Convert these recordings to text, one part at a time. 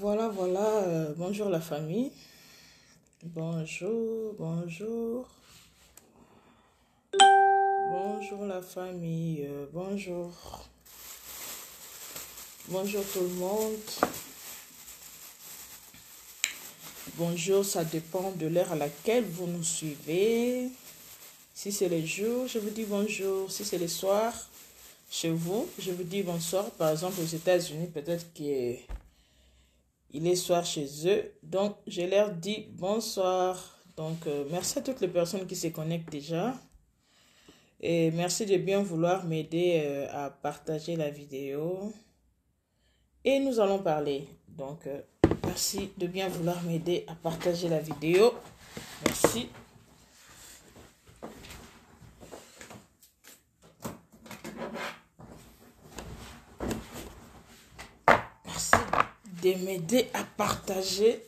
Bonjour la famille. Bonjour. Bonjour la famille. Bonjour. Bonjour tout le monde. Bonjour, ça dépend de l'heure à laquelle vous nous suivez. Si c'est les jours, je vous dis bonjour. Si c'est les soirs, chez vous, je vous dis bonsoir. Par exemple, aux États-Unis, peut-être qu'il est soir chez eux. Donc, je leur dis bonsoir. Donc, merci à toutes les personnes qui se connectent déjà. Et merci de bien vouloir m'aider à partager la vidéo. Et nous allons parler. Donc, merci de bien vouloir m'aider à partager la vidéo. Merci. Merci de m'aider à partager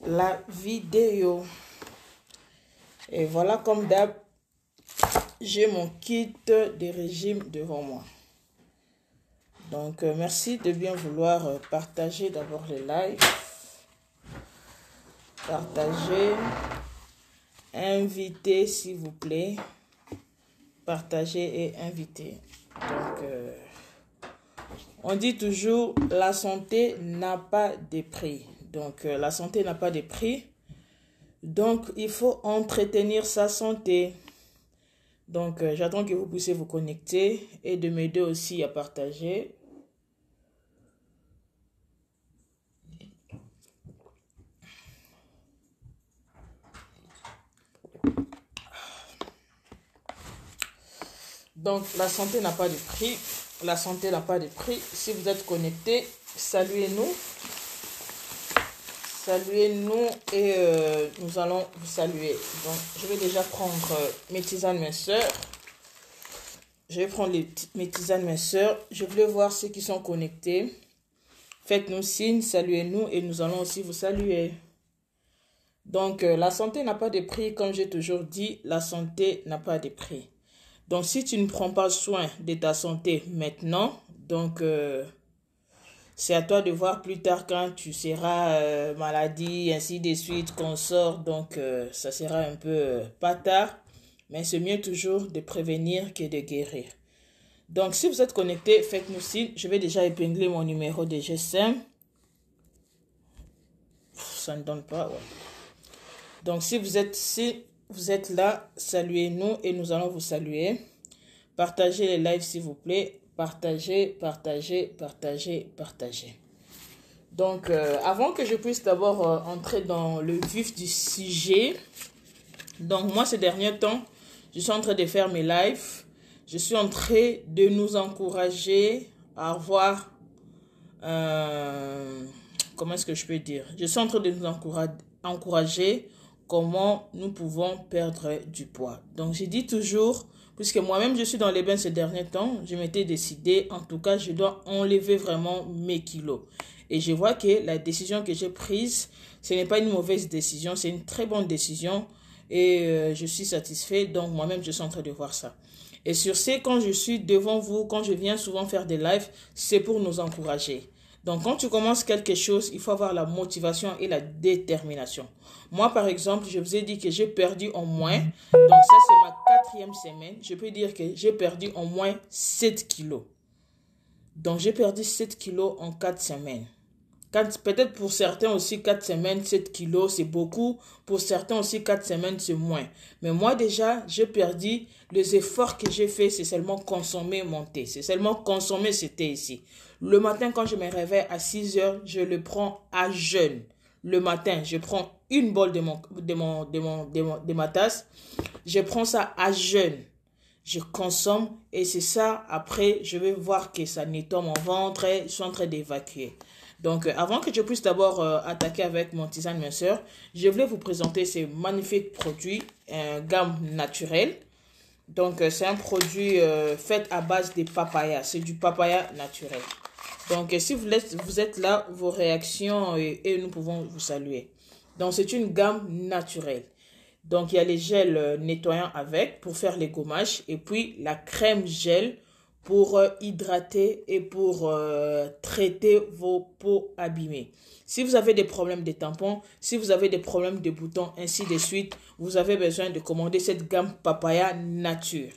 la vidéo. Et voilà, comme d'hab, j'ai mon kit de régime devant moi. Donc, merci de bien vouloir partager d'abord les lives. Partager. Inviter, s'il vous plaît. Partager et inviter. Donc, on dit toujours, la santé n'a pas de prix. Donc, la santé n'a pas de prix. Donc, il faut entretenir sa santé. Donc, j'attends que vous puissiez vous connecter et de m'aider aussi à partager. Donc, la santé n'a pas de prix. La santé n'a pas de prix. Si vous êtes connectés, saluez-nous. Saluez-nous et nous allons vous saluer. Donc, je vais déjà prendre mes tisanes, mes soeurs. Je vais prendre mes tisanes, mes soeurs. Je voulais voir ceux qui sont connectés. Faites-nous signe, saluez-nous et nous allons aussi vous saluer. Donc, la santé n'a pas de prix. Comme j'ai toujours dit, la santé n'a pas de prix. Donc, si tu ne prends pas soin de ta santé maintenant, donc c'est à toi de voir plus tard quand tu seras maladie, ainsi de suite, qu'on sort. Donc, ça sera un peu pas tard, mais c'est mieux toujours de prévenir que de guérir. Donc, si vous êtes connecté, faites-nous signe. Je vais déjà épingler mon numéro de GSM. Ça ne donne pas, ouais. Donc, si vous êtes là, saluez-nous et nous allons vous saluer. Partagez les lives, s'il vous plaît. Partagez. Donc, avant que je puisse d'abord entrer dans le vif du sujet, donc moi, ces derniers temps, je suis en train de faire mes lives. Je suis en train de nous encourager à avoir, comment est-ce que je peux dire? Je suis en train de nous encourager comment nous pouvons perdre du poids. Donc, je dis toujours, puisque moi-même, je suis dans les bains ces derniers temps, je m'étais décidé, en tout cas, je dois enlever vraiment mes kilos. Et je vois que la décision que j'ai prise, ce n'est pas une mauvaise décision, c'est une très bonne décision. Et je suis satisfait, donc moi-même, je suis en train de voir ça. Et sur ce, quand je suis devant vous, quand je viens souvent faire des lives, c'est pour nous encourager. Donc, quand tu commences quelque chose, il faut avoir la motivation et la détermination. Moi, par exemple, je vous ai dit que j'ai perdu en moins. Donc, ça, c'est ma 4e semaine. Je peux dire que j'ai perdu en moins 7 kilos. Donc, j'ai perdu 7 kilos en 4 semaines. Peut-être pour certains aussi, 4 semaines, 7 kilos, c'est beaucoup. Pour certains aussi, 4 semaines, c'est moins. Mais moi, déjà, j'ai perdu. Les efforts que j'ai fait, c'est seulement consommer mon thé. C'est seulement consommer ce thé ici. Le matin, quand je me réveille à 6 heures, je le prends à jeûne. Le matin, je prends une bolle de ma tasse. Je prends ça à jeûne. Je consomme et c'est ça. Après, je vais voir que ça nettoie mon ventre et je suis en train d'évacuer. Donc, avant que je puisse d'abord attaquer avec mon tisane, mes soeurs, je voulais vous présenter ces magnifiques produits, gamme naturelle. Donc, c'est un produit fait à base de papaya. C'est du papaya naturel. Donc, si vous êtes là, vos réactions et nous pouvons vous saluer. Donc, c'est une gamme naturelle. Donc, il y a les gels nettoyants avec pour faire les gommages et puis la crème gel pour hydrater et pour traiter vos peaux abîmées. Si vous avez des problèmes de tampons, si vous avez des problèmes de boutons, ainsi de suite, vous avez besoin de commander cette gamme Papaya Nature.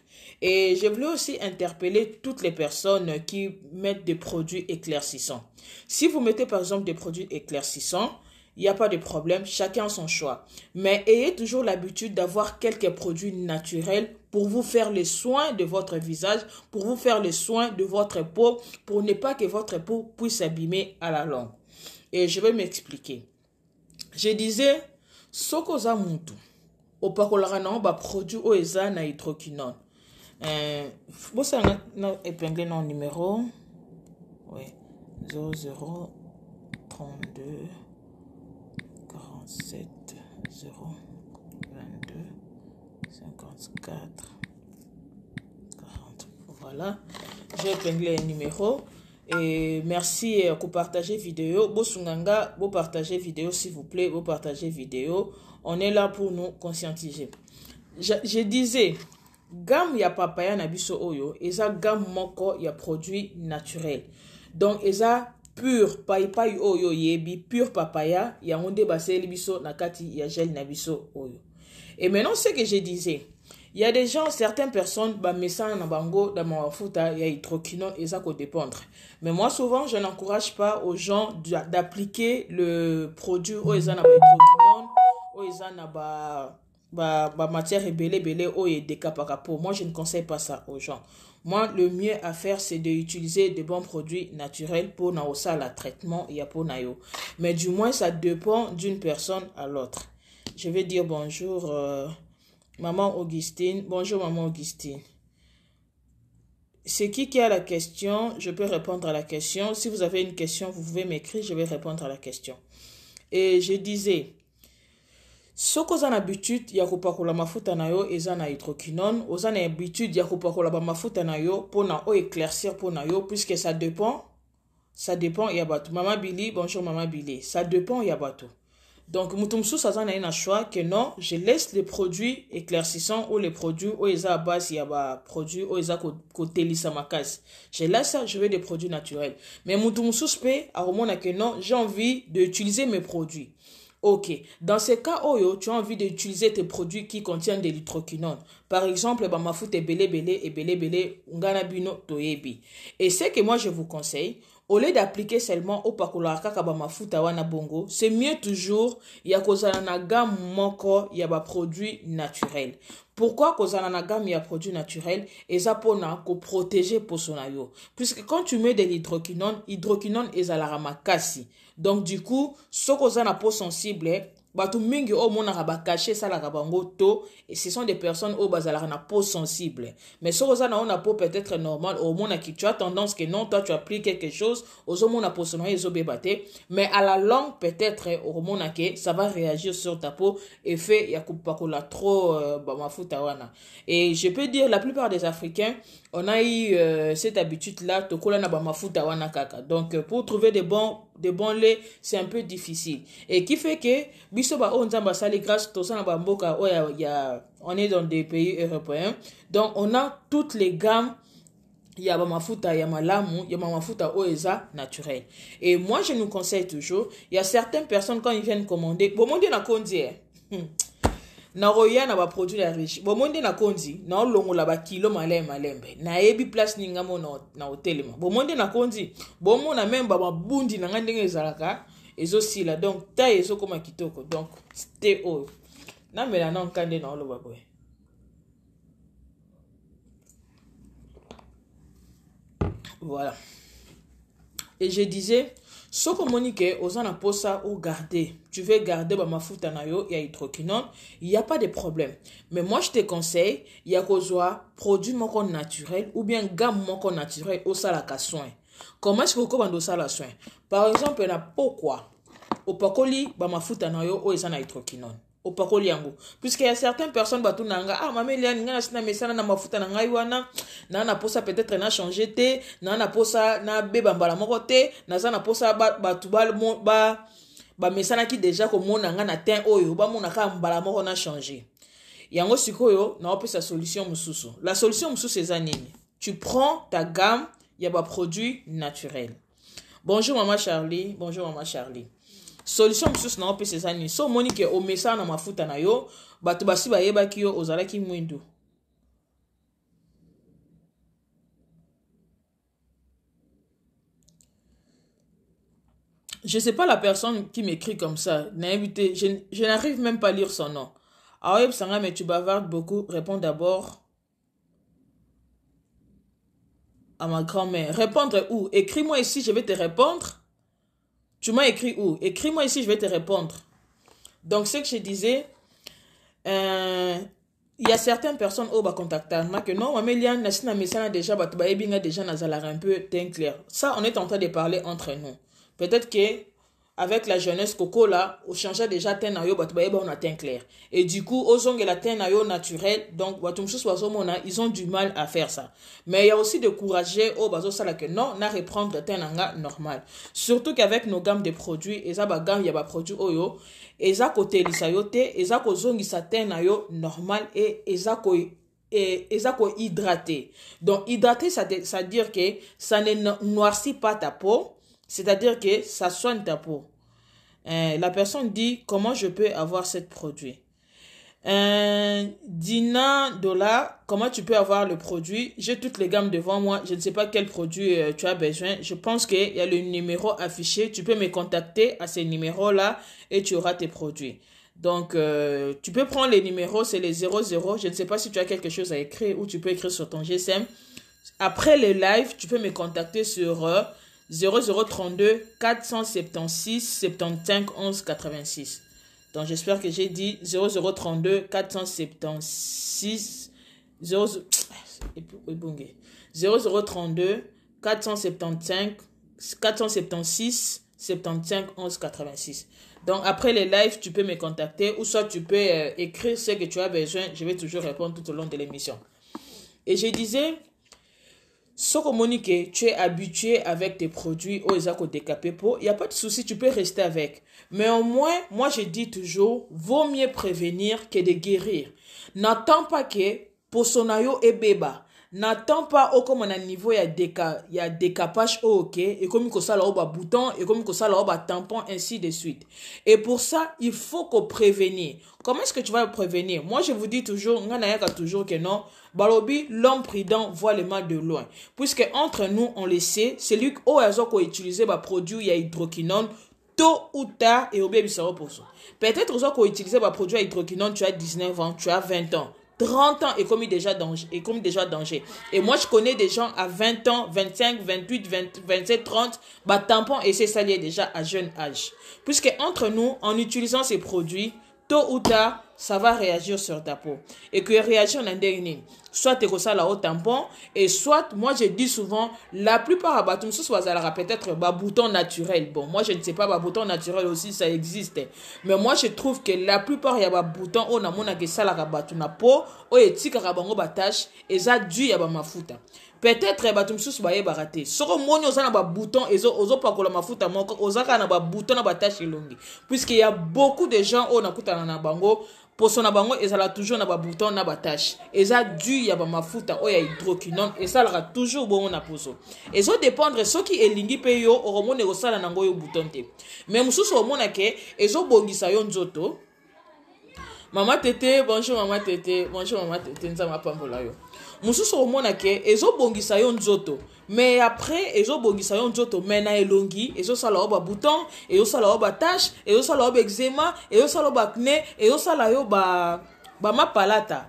Et je voulais aussi interpeller toutes les personnes qui mettent des produits éclaircissants. Si vous mettez par exemple des produits éclaircissants, il n'y a pas de problème, chacun son choix. Mais ayez toujours l'habitude d'avoir quelques produits naturels pour vous faire les soins de votre visage, pour vous faire les soins de votre peau, pour ne pas que votre peau puisse s'abîmer à la longue. Et je vais m'expliquer. Je disais, sokoza muntu, opakolaka na ba produit o eza na hydroquinone. Bossa na épinglé non numéro. Oui. 00 32 47 0 22 54 40. Voilà. J'ai épinglé un numéro. Et merci pour partager vidéo. Bosunganga, vous partagez vidéo s'il vous plaît. Vous partagez vidéo. On est là pour nous conscientiser. Je disais, gamme ya papaya na biso oyo, eza gamme moko ya produit naturel. Donc eza pur pai oyo yebi pur papaya ya onde baseli biso na kati ya gel na biso oyo. Et maintenant ce que je disais, il y a des gens, certaines personnes, bah, message na bango dans ma mafuta, il y a hydroquinone et ça qu'on dépendre. Mais moi, souvent, je n'encourage pas aux gens d'appliquer le produit au ezana ba hydroquinone, au ezana ba matière belé au et décaparapo. Moi, je ne conseille pas ça aux gens. Moi, le mieux à faire, c'est d'utiliser de bons produits naturels pour na osa la traitement et pour na yo. Mais du moins, ça dépend d'une personne à l'autre. Je vais dire bonjour. Maman Augustine, bonjour maman Augustine. C'est qui a la question? Je peux répondre à la question. Si vous avez une question, vous pouvez m'écrire, je vais répondre à la question. Et je disais, ce qu'on a l'habitude, il y a la mafuta na yo, eza na hydroquinone. On a l'habitude, il y a la mafuta na yo pour na éclaircir pour na yo, puisque ça dépend, il y a bateau. Maman Billy, bonjour maman Billy. Ça dépend, il y a bateau. Donc, mutumsu ça a un choix que non, je laisse les produits éclaircissants ou les produits où ils à base, il y a des produits où ils à côté l'isamakas. Je laisse ça, je veux des produits naturels. Mais mutumsu spé, à romona que non, j'ai envie d'utiliser mes produits. Ok, dans ce cas, tu as envie d'utiliser tes produits qui contiennent de l'hydroquinone. Par exemple, ma foute est belé, ngana bino toyebi. Et c'est que moi je vous conseille, au lieu d'appliquer seulement au pakulaka kabama futa wana bongo, c'est mieux toujours ya kozana na gamme moko ya ba produits naturels. Pourquoi kozana na gamme ya produits naturels? Eza pona ko protéger posonayo. Puisque quand tu mets de l'hydroquinone, hydroquinone ezala makasi. Donc du coup, so kozana peau sensible, batu mingi o mona ba cacher ça la kabango to, et ce sont des personnes au bazala na peau sensible. Mais so kozana on a peau peut-être normale, au mona qui tu as tendance que non, toi tu appliques quelque chose, aux mona peau sonayo zo bebate, mais à la longue peut-être au mona que ça va réagir sur ta peau et fait ya kupakola trop mafuta wana. Et je peux dire la plupart des Africains, on a eu cette habitude-là, tokola na ba mafuta wana kaka. Donc pour trouver des bons laits, c'est un peu difficile. Et qui fait que biso ba onzamba sali grâce to sana ba mboka on est dans des pays européens. Donc on a toutes les gammes. Il y a mafuta, il y a malamu, il y a mafuta oeza naturel. Et moi je nous conseille toujours, il y a certaines personnes quand ils viennent commander, bon monde na kondi na roya na ba produit la riche. Bon monde na kondi, na longo la ba kilo malembe. Na ebi place ni ngamo na hotel ma. Bon monde na kondi, bon monde na même ba bundi na ngandenge ezalaka ezo sila. Donc ta ezo koma kitoko. Donc c'était haut. Na mela na nkande na oloba boy. Voilà. Et je disais, ce que monique aux en posa ou garder, tu veux garder ma mafuta na yo ya hydroquinone, il y a pas de problème. Mais moi je te conseille, il y a kozwa produit moko naturel ou bien gamme moko naturel au salaka soin. Comment est-ce que vous commandez ça la soin? Par exemple, na pourquoi au pakoli ba mafuta na yo o ezana hydroquinone. Au pakoli yango, puisqu'il y a certaines personnes batu nanga mamelia ninga na mesana na mafuta na ngai wana na posa peut-être na changer te na posa na beba mbala moko te na za na posa batu ba mesana ki déjà ko mona nga na teint oyo ba mona ka mbala moko na changer yango sikoyo na opesa solution mususu. La solution mususu eza nini? tu prends ta gamme, il y a des produits naturels. Bonjour maman Charlie, bonjour maman Charlie. Solution mosusu na opesa ezani so moni ke omesa na mafuta na yo bato basi bayebaki yo ozalaki mwindu. Je sais pas la personne qui m'écrit comme ça. Je n'arrive même pas à lire son nom. Ah oui, Sanga, mais tu bavardes beaucoup. Réponds d'abord à ma grand-mère. Répondre où? Écris-moi ici, je vais te répondre. Tu m'as écrit où? Écris-moi ici, je vais te répondre. Donc, ce que je disais, il y a certaines personnes qui ont contacté que non, mais il y a déjà, déjà, un peu teint clair. Ça, on est en train de parler entre nous. Peut-être que avec la jeunesse coco là, on changeait déjà teint na yo, on a teint clair. Et du coup, aux ongles la teint na yo naturel, donc ils ont du mal à faire ça. Mais il y a aussi de courager au bazo ça là que non, na reprendre teint nanga normal. Surtout qu'avec nos gammes de produits, et ça ba gamme y a ba produits oyo, et ça côté lisayote, et ça ko zongi sa teint na yo normal et ça ko hydraté. Donc hydraté ça veut dire que ça ne noircit pas ta peau. C'est-à-dire que ça soigne ta peau. La personne dit, comment je peux avoir ce produit? Dina Dola, comment tu peux avoir le produit? J'ai toutes les gammes devant moi. Je ne sais pas quel produit tu as besoin. Je pense qu'il y a le numéro affiché. Tu peux me contacter à ces numéros-là et tu auras tes produits. Donc, tu peux prendre les numéros, c'est les 00. Je ne sais pas si tu as quelque chose à écrire ou tu peux écrire sur ton GSM. Après le live, tu peux me contacter sur 0032 476 75 11 86. Donc j'espère que j'ai dit 0032 476 0032 475 476 75 11 86. Donc après les lives, tu peux me contacter ou soit tu peux écrire ce que tu as besoin. Je vais toujours répondre tout au long de l'émission. Et je disais, si tu es habitué avec tes produits au Isako Décapépo, il n'y a pas de souci, tu peux rester avec. Mais au moins, moi je dis toujours, vaut mieux prévenir que de guérir. N'attends pas que Posonayo et Beba. N'attends pas au comme on a niveau il y a décapage ok et comme il ça là au bouton et comme il ça là au tampon ainsi de suite. Et pour ça, il faut qu'on prévenir. Comment est-ce que tu vas prévenir? Moi je vous dis toujours, toujours que non, balobi l'homme prudent voit le mal de loin. Puisque entre nous on le sait, celui qui a utilisé ba produit il y a hydroquinone tôt ou tard et au bien ça repose. Peut-être que utiliser ba produit à hydroquinone, tu as 19 ans, tu as 20 ans. 30 ans est comme déjà danger. Et moi, je connais des gens à 20 ans, 25, 28, 27, 30, bah, tampon et c'est salier déjà à jeune âge. Puisque entre nous, en utilisant ces produits, tôt ou tard, ça va réagir sur ta peau. Et que réagir en indemnité. Soit tu as là au tampon, et soit, moi je dis souvent, la plupart à batum, soit peut-être un bouton naturel. Bon, moi je ne sais pas, bouton naturel aussi, ça existe. Mais moi je trouve que la plupart, il y a des boutons, on a mon que ça la rabatou na peau, ou et tika rabango batache, et ça dû y a mafuta. Peut-être batum sous baye baraté. Soro monyo za na ba bouton ozo pa kola mafuta moko ozaka na ba bouton na batache longi. Puisqu'il y a beaucoup de gens on akuta na bango pour son bango ezala toujours na ba bouton na batache. Eza dû ya ba mafuta o ya hydroquinone et ça la toujours bon na poso. Ezo dépendre ce qui elingi pe yo hormone osala na ngoyo bouton te. Mais mususu omona ke ezo bongisa yo nzoto. Maman Tété, bonjour maman Tété, nzama pambola yo. Mususu omona ke ezo bongisa yo nzoto. Mais après ezo bongisa yo nzoto mena elongi, ezo sala oba bouton, ezo sala oba tache, ezo sala oba eczéma, ezo sala oba acné, ezo sala yo ba mapalata.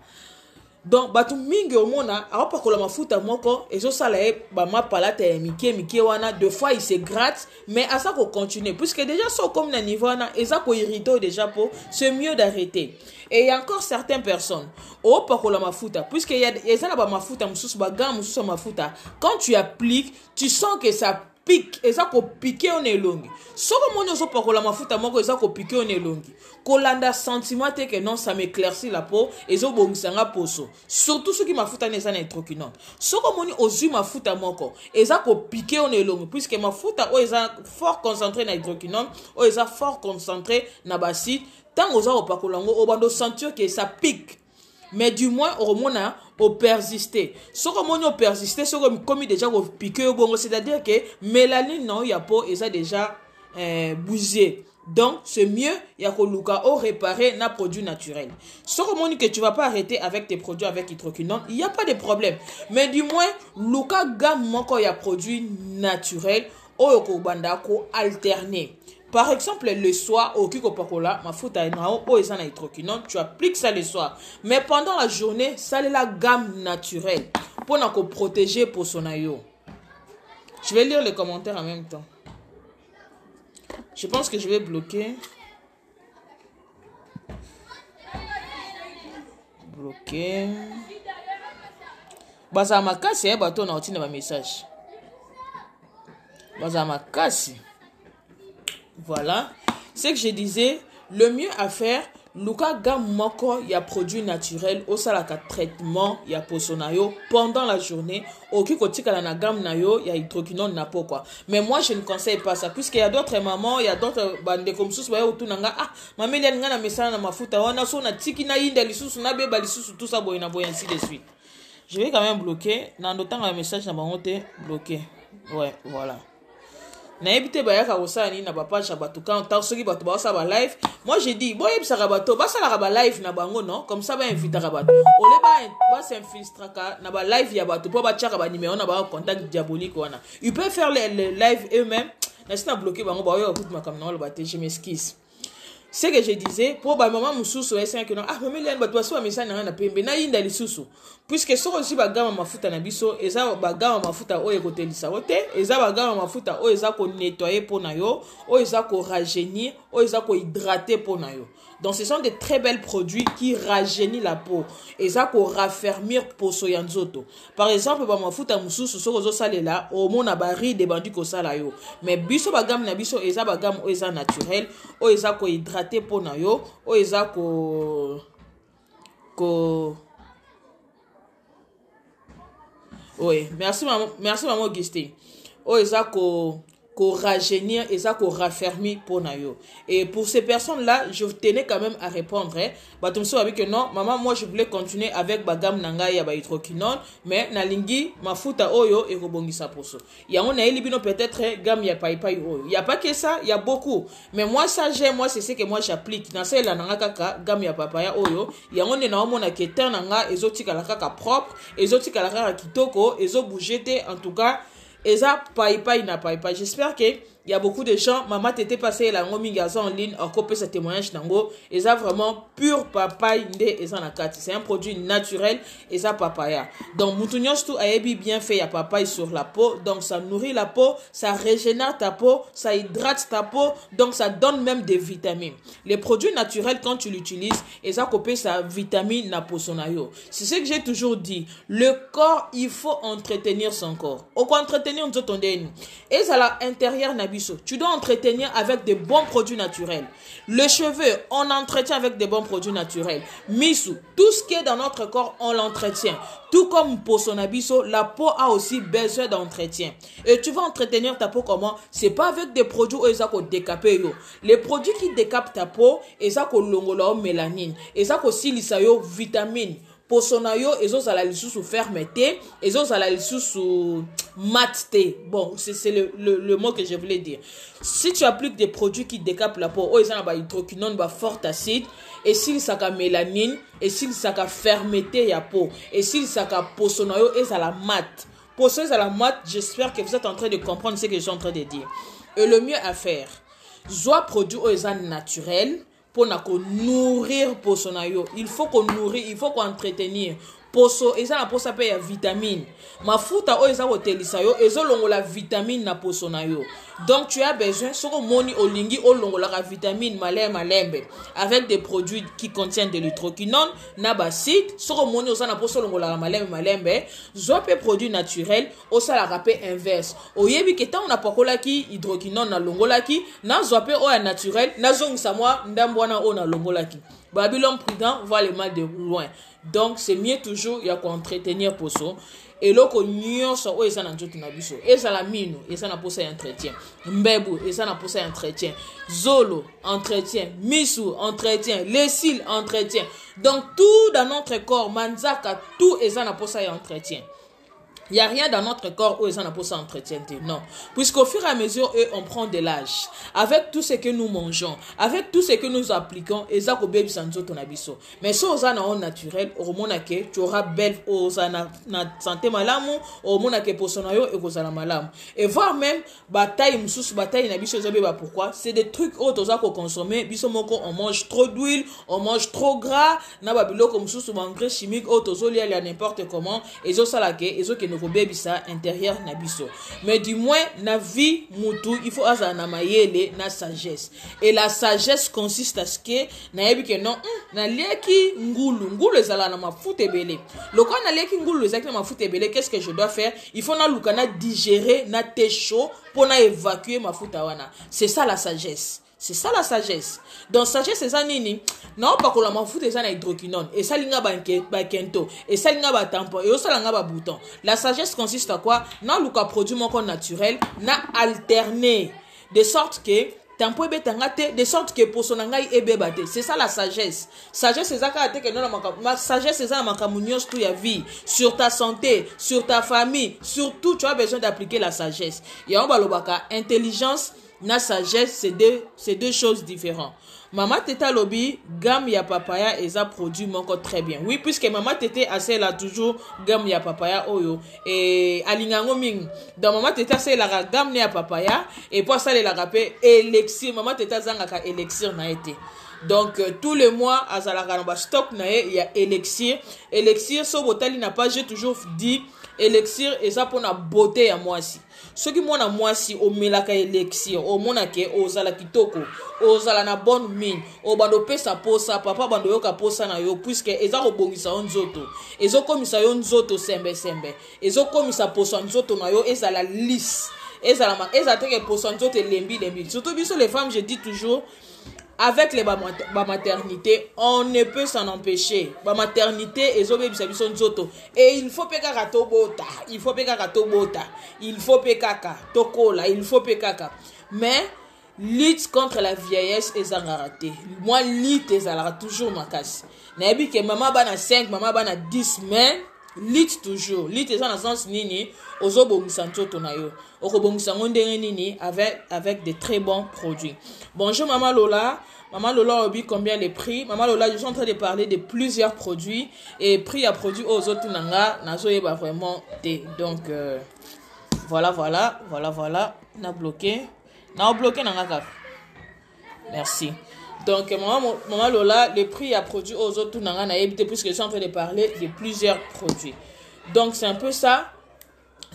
Donc batu mingi omona aopa kola mafuta moko ezo sala ba mapalata ya mike wana deux fois il se gratte mais à ça qu'on continue puisque déjà so comme na niveau na eza ko irrito déjà pour c'est mieux d'arrêter. Et il y a encore certaines personnes opa kola mafuta puisque il y a eza na ba mafuta mususu ba gamme mususu mafuta quand tu appliques tu sens que ça pique eza ko piquer on elongi soko monyo so pakola mafuta moko eza ko piquer on elongi kolanda sentiment te que non ça m'éclaircit la peau ezo bongisanga poso surtout ceux qui mafuta neza na hydroquinone soko moni ozu mafuta moko eza ko piquer on elongi puisque mafuta o eza fort concentré na hydroquinone o eza fort concentré na basite tant oza opakola ngo obando sentir que ça pique. mais du moins au persister. Ce que au persister, ce que comme déjà au piqué bon, c'est-à-dire que mélanine non ya peau et ça déjà bougé. Donc, c'est mieux, il y a que Luka au réparer na produit naturel. Ce que tu vas pas arrêter avec tes produits avec hydroquinone, il n'y a pas de problème. Mais du moins, Luka gamme moko ya produit naturel, au yoko banda ko alterner. Par exemple, le soir, au kiko pakola, ma fout à enao, au ezana hydroquinone, tu appliques ça le soir. Mais pendant la journée, ça est la gamme naturelle. Pour na ko protéger pour son ayo. Je vais lire les commentaires en même temps. Je pense que je vais bloquer. Bloquer. Baza makasi ya bato na otina ba message. Baza makasi. Voilà. C'est que je disais, le mieux à faire, Luka gamme moko ya produit naturel au salaka traitement ya posonayo pendant la journée au kikotika na gamme nayo ya hydroquinone na po quoi. Mais moi je ne conseille pas ça puisqu'il y a d'autres mamans, il y a d'autres bande comme sous ba autour nanga mama ile ngana mesana na mafuta wana so na tiki na inda lisusu na beba lisusu tout ça boy ainsi de suite. Je vais quand même bloquer na ndotant un message na bangote bloquer. Ouais, voilà. Na ebite bayaka osani na page bato quand soki bato ba sa ba live moi j'ai dit boy ebisaka bato ba sala ba live na bango non comme ça ba inviter bato ole ba s'infiltraka na ba live ya bato po ba tchaka ba numéro na ba contact diabolique wana ils peuvent faire les live eux-mêmes na sina bloquer bango ba yo écoute ma caméra le baté je m'excuse. Ce que je disais pour ba maman mususu esa que non ah mais les bato so message na pembe na yinda lisusu puisque so aussi ba gama mafuta na biso eza ba gama mafuta o ekotelisa ote eza ba gama mafuta o eza ko nettoyer pour na yo o eza ko rajeunir o eza ko hydrater pour na yo. Donc ce sont de très belles produits qui rajeunissent la peau et ça ko raffermir poso ya nzoto. Par exemple ba mafuta mususu so zo salela o mona bari de bandu ko sala yo mais biso ba gama na biso eza ba gama o eza naturel o eza ko hydrater pour na yo o eza ko oui, merci maman Augustin. Oh, eza ko rajeunir et ça ko raffermir pour nayo. Et pour ces personnes-là, je tenais quand même à répondre. Batumso avec que non, maman, moi je voulais continuer avec bagam nanga ya ba hydroquinone, mais na lingi mafuta oyo et rebongisa poso. Ya on a elibino peut-être gam ya paipai oyo. Il y a pas que ça, il y a beaucoup. Mais moi ça j'aime, moi c'est ce que moi j'applique. Na celle nanga kaka gam ya papaya oyo, ya on na omona ke nanga ezotika la kaka propre, ezotika la kaka kitoko, ezo bougete en tout cas. Et ça, païpaï na païpaï. J'espère que il y a beaucoup de gens, maman t'était passé la ngomingaza en ligne, a copié ce témoignage nango. Et ça vraiment pur papaye nde et ça na kati. C'est un produit naturel et ça papaya. Donc moutounios tout aébi bien fait ya papaye sur la peau. Donc ça nourrit la peau, ça régénère ta peau, ça hydrate ta peau. Donc ça donne même des vitamines. Les produits naturels quand tu l'utilises, et ça copié sa vitamine na posonayo. C'est ce que j'ai toujours dit. Le corps, il faut entretenir son corps. Au quoi entretenir nous autres et ça à l'intérieur na tu dois entretenir avec de bons produits naturels. Les cheveux, on entretient avec de bons produits naturels. Misu, tout ce qui est dans notre corps, on l'entretient. Tout comme pour son abisso, la peau a aussi besoin d'entretien. Et tu vas entretenir ta peau comment? C'est pas avec des produits où ils ont décapé yo. Les produits qui décapent ta peau, ils ont longola mélanine, ils ont aussi l'isayo vitamine. Pour son ayo, ils ont la sous fermeté, ils ont la sous maté. Bon, c'est le mot que je voulais dire. Si tu appliques des produits qui décapent la peau, ils ont ba hydroquinone, ba fort acide, et s'il saka mélanine, et s'il saka fermeté ya peau, et s'il saka pour son ayo, ils ont la mat. Pour ceux à la mat, j'espère que vous êtes en train de comprendre ce que je suis en train de dire. Et le mieux à faire, soit produit aux naturel, pour nourrir poso na yo, il faut qu'on nourrit, il faut qu'on entretenir poso et ça na poso paye ya vitamine mafuta o eza hotelisa yo ezo longola vitamine na poso na yo. Donc tu as besoin soko moni olingi o longola la vitamine malembe avec des produits qui contiennent de l'hydroquinone na basite soko moni oza na poso longola la malembe zope produit naturel o sala rapé inverse oyebi ke ta on a pakola ki hydroquinone na longola ki na zope o ya naturel na zongisa moi ndambwana o na longola ki. Babylone prudent voit le mal de loin. Donc c'est mieux toujours il y a qu'on entretenir poso. Et là qu'on nyonso o esa na nzoto na biso. Esa la mino, esa na posa entretien. Mbebu, esa na posa entretien. Zolo, entretien. Misu, entretien. Lesil, entretien. Donc tout dans notre corps, manzaka, tout esa na posa entretien. Il n'y a rien dans notre corps où ils en ont pour s'entretenir. Non. Puisqu'au fur et à mesure, on prend de l'âge. Avec tout ce que nous mangeons, avec tout ce que nous appliquons, et ça, mais si on a un naturel, au moment où tu auras belle, santé malamu, au moment où pour son ayo, et qu'on a malamu. Et voir même, bataille, bataille, pourquoi? C'est des trucs autres qu'on consomme. On mange trop d'huile, on mange trop gras, na babilo comme sous engrais chimiques, autres, il y a n'importe comment, et ça, et ça intérieur na biso. Mais du moins na vie mutu il faut azana mayele na sagesse. Et la sagesse consiste à ce que na yebi que non na lieki ngulu ezala na mafuta ebele. Loko na lieki ngulu ezaki na mafuta ebele, qu'est-ce que je dois faire? Il faut na lukana digérer na thé chaud pour na évacuer mafuta wana. C'est ça la sagesse. C'est ça la sagesse. Donc sagesse c'est ça nini? Non pas que la mafuta c'est na hydroquinone et ça linga ba kento et ça linga ba tampon et ça linga ba bouton. La sagesse consiste à quoi? Na luka produit mon corps naturel na alterner de sorte que tampon betangate de sorte que pour son ngai ebebate. C'est ça la sagesse. Sagesse c'est ça que non ma sagesse c'est ça makamunios tout ya vie sur ta santé, sur ta famille, surtout tu as besoin d'appliquer la sagesse. Ya on balobaka intelligence na sagesse c'est deux choses différentes. Maman Teta Lobby, gamme ya papaya et ça produit mon corps très bien. Oui, puisque maman Teta assez là toujours gamme ya papaya oyo et alingango ming. Donc maman Teta c'est la gamme ya papaya et pour ça la rappelle élixir. Maman Teta zanga ka élixir na été. Donc tous les mois à Zalagaramba stock na il y a élixir. Élixir so botali n'a pas, j'ai toujours dit élixir et ça pour la beauté à moi aussi. Ce qui moi na moi si au melaka élixir au monake au zala kitoko au zala na bonne mine au bando pesa posa papa bando yoka posa na yo puisque eza ko bongisa nzoto ezo komisa yo nzoto sembe ezo komisa posa nzoto na yo ezala lisse ezala teke posa nzoto lembi surtout biso les femmes je dis toujours avec les maternité, on ne peut s'en empêcher. La maternité, et il faut peka bota, il faut peka bota, il faut peka tokola, il faut peka. Mais lutte contre la vieillesse et zangarate. Moi lutte et zara toujours ma casse. Nabi que maman bana 5, maman bana 10 mais lutte toujours. Lutte et dans le sens nini ozobo musanto na yo. Okobongisango ndenge nini avec de très bons produits. Bonjour maman Lola. Maman Lola obi combien les prix? Maman Lola, je suis en train de parler de plusieurs produits et prix à produits aux autres nanga nazo yeba vraiment té. Donc voilà. Na bloqué nanga ka. Merci. Donc maman Lola, les prix à produits aux autres nanga na yebité puisque je suis en train de parler de plusieurs produits. Donc c'est un peu ça.